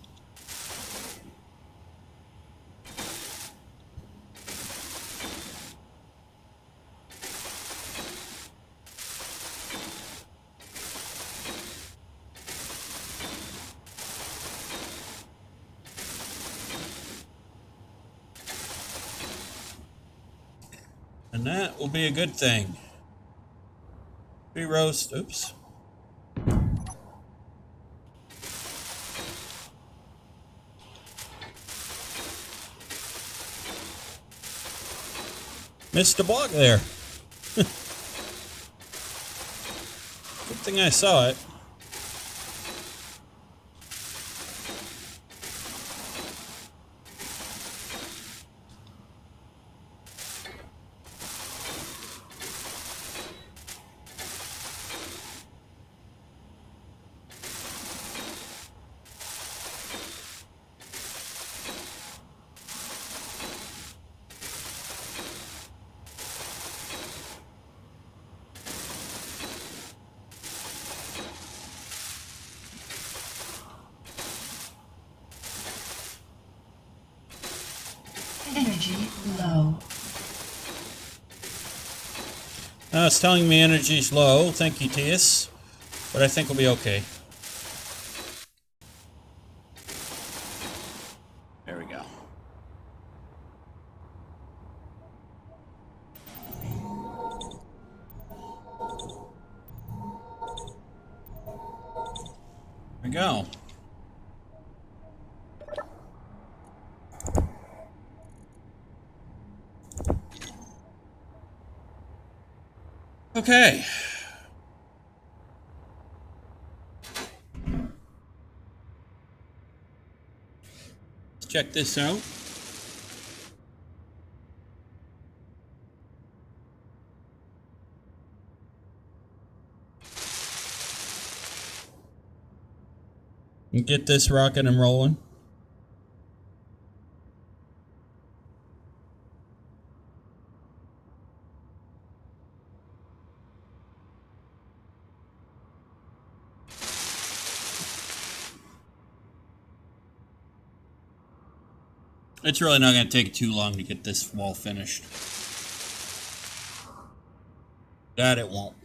[SPEAKER 1] And that will be a good thing. Pre-roast, oops. Missed a block there. Good thing I saw it.
[SPEAKER 2] Energy low.
[SPEAKER 1] It's telling me energy's low. Thank you, Tias. But I think we'll be okay. There we go. There we go. Okay. Let's check this out. And get this rocking and rolling. It's really not going to take too long to get this wall finished. That it won't.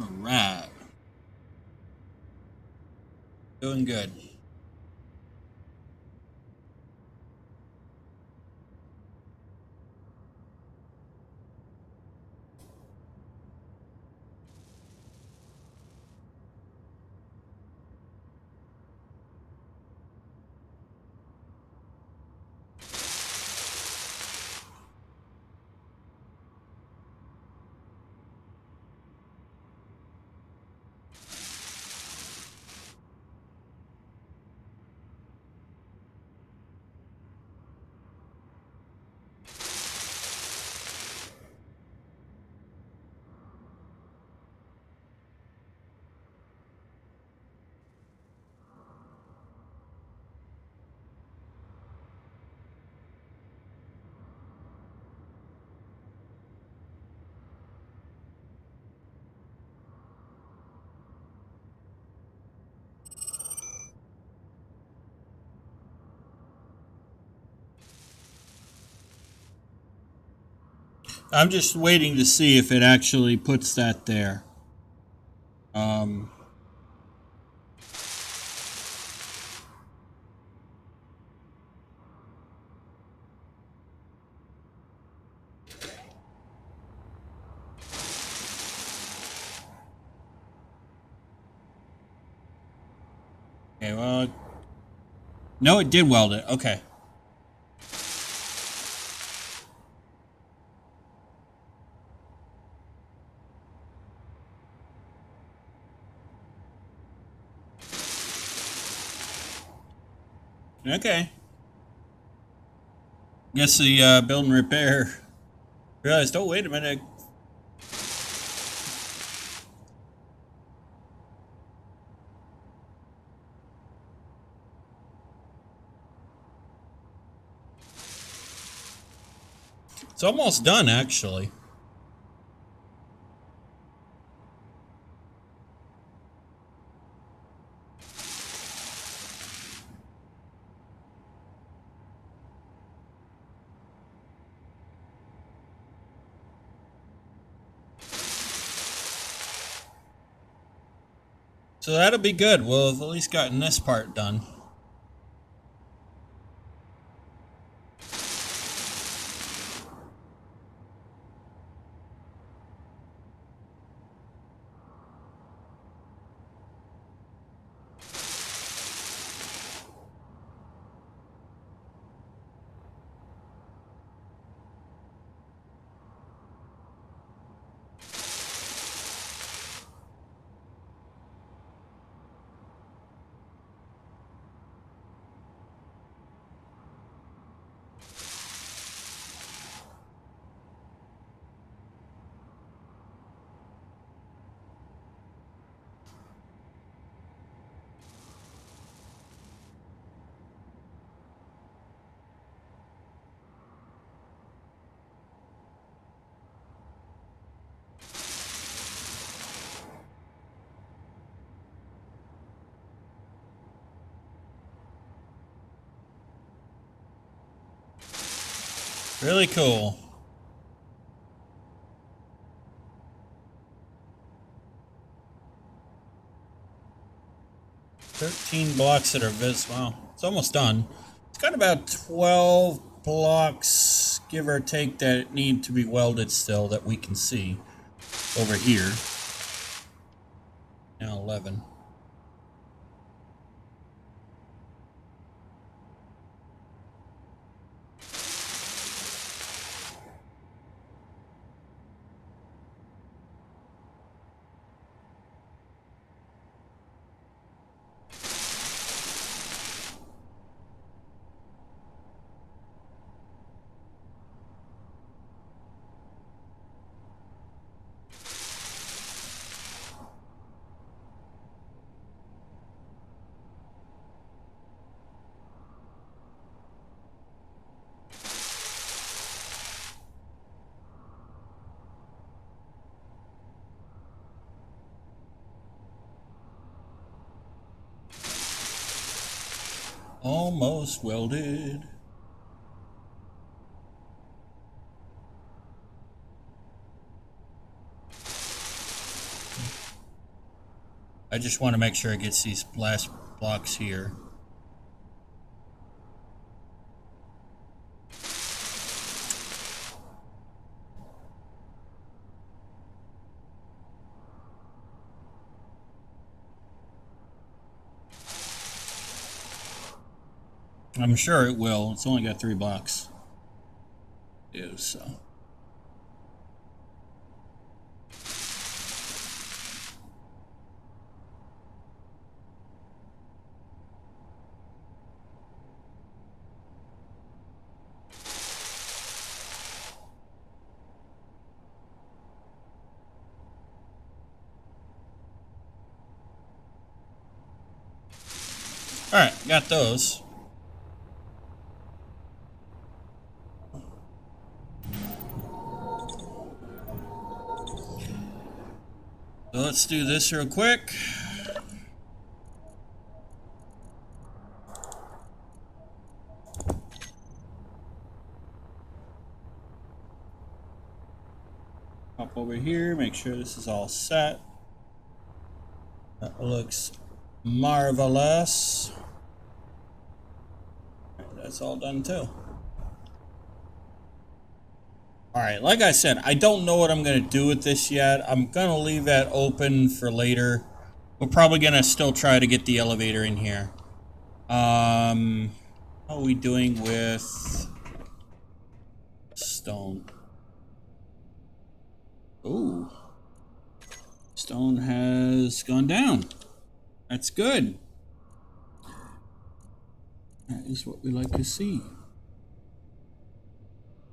[SPEAKER 1] Alright. Doing good. I'm just waiting to see if it actually puts that there. Okay, well, no, it did weld it. Okay. Okay. Guess the build and repair realized, oh, wait a minute. It's almost done, actually. So that'll be good. We'll have at least gotten this part done. Really cool. "13 blocks that are visible." Wow, it's almost done. It's got about 12 blocks, give or take, that need to be welded still that we can see over here. Now 11. Almost welded. I just want to make sure it gets these last blocks here. I'm sure it will. It's only got 3 blocks. So. Alright, got those. So let's do this real quick. Hop over here, make sure this is all set. That looks marvelous. That's all done too. Alright, like I said, I don't know what I'm going to do with this yet. I'm going to leave that open for later. We're probably going to still try to get the elevator in here. How are we doing with stone? Ooh. Stone has gone down. That's good. That is what we like to see.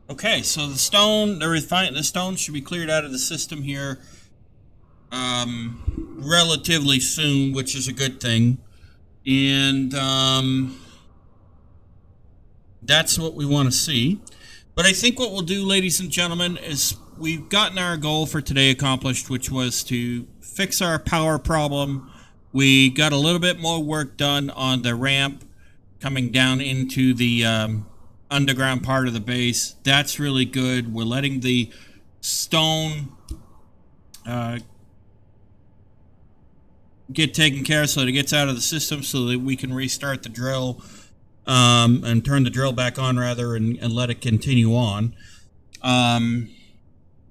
[SPEAKER 1] Okay, so the stone, the stone should be cleared out of the system here relatively soon, which is a good thing. And that's what we want to see. But I think what we'll do, ladies and gentlemen, is we've gotten our goal for today accomplished, which was to fix our power problem. We got a little bit more work done on the ramp coming down into the underground part of the base. That's really good. We're letting the stone get taken care of so that it gets out of the system so that we can restart the drill and turn the drill back on rather and let it continue on.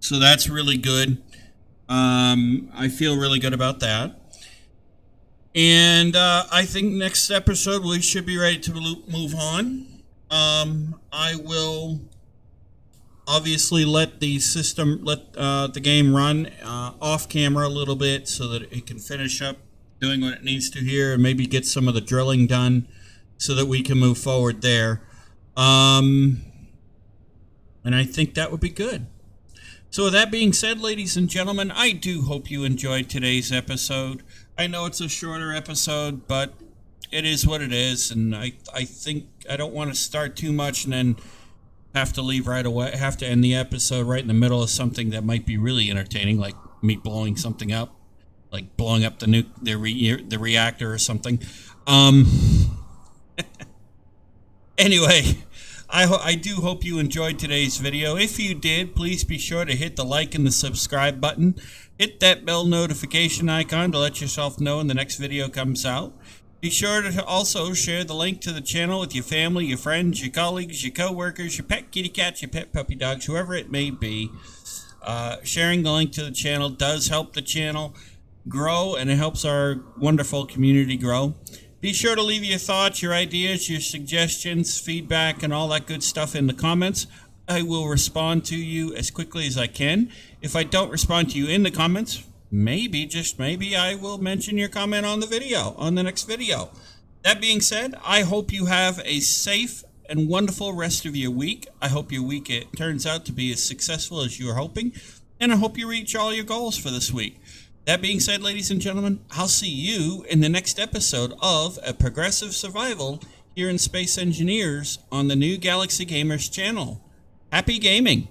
[SPEAKER 1] So that's really good. I feel really good about that. And I think next episode we should be ready to move on. I will obviously let the system, the game run off camera a little bit so that it can finish up doing what it needs to here and maybe get some of the drilling done so that we can move forward there. And I think that would be good. So with that being said, ladies and gentlemen, I do hope you enjoyed today's episode. I know it's a shorter episode, but it is what it is, and I think I don't want to start too much and then have to leave right away, have to end the episode right in the middle of something that might be really entertaining, like me blowing something up, like blowing up the reactor or something. Anyway, I do hope you enjoyed today's video. If you did, please be sure to hit the like and the subscribe button. Hit that bell notification icon to let yourself know when the next video comes out. Be sure to also share the link to the channel with your family, your friends, your colleagues, your co-workers, your pet kitty cats, your pet puppy dogs, whoever it may be. Sharing the link to the channel does help the channel grow, and it helps our wonderful community grow. Be sure to leave your thoughts, your ideas, your suggestions, feedback, and all that good stuff in the comments. I will respond to you as quickly as I can. If I don't respond to you in the comments, maybe, just maybe, I will mention your comment on the video, on the next video. That being said, I hope you have a safe and wonderful rest of your week. I hope your week it turns out to be as successful as you are hoping, and I hope you reach all your goals for this week. That being said, ladies and gentlemen, I'll see you in the next episode of A Progressive Survival here in Space Engineers on the New Galaxy Gamers channel. Happy gaming!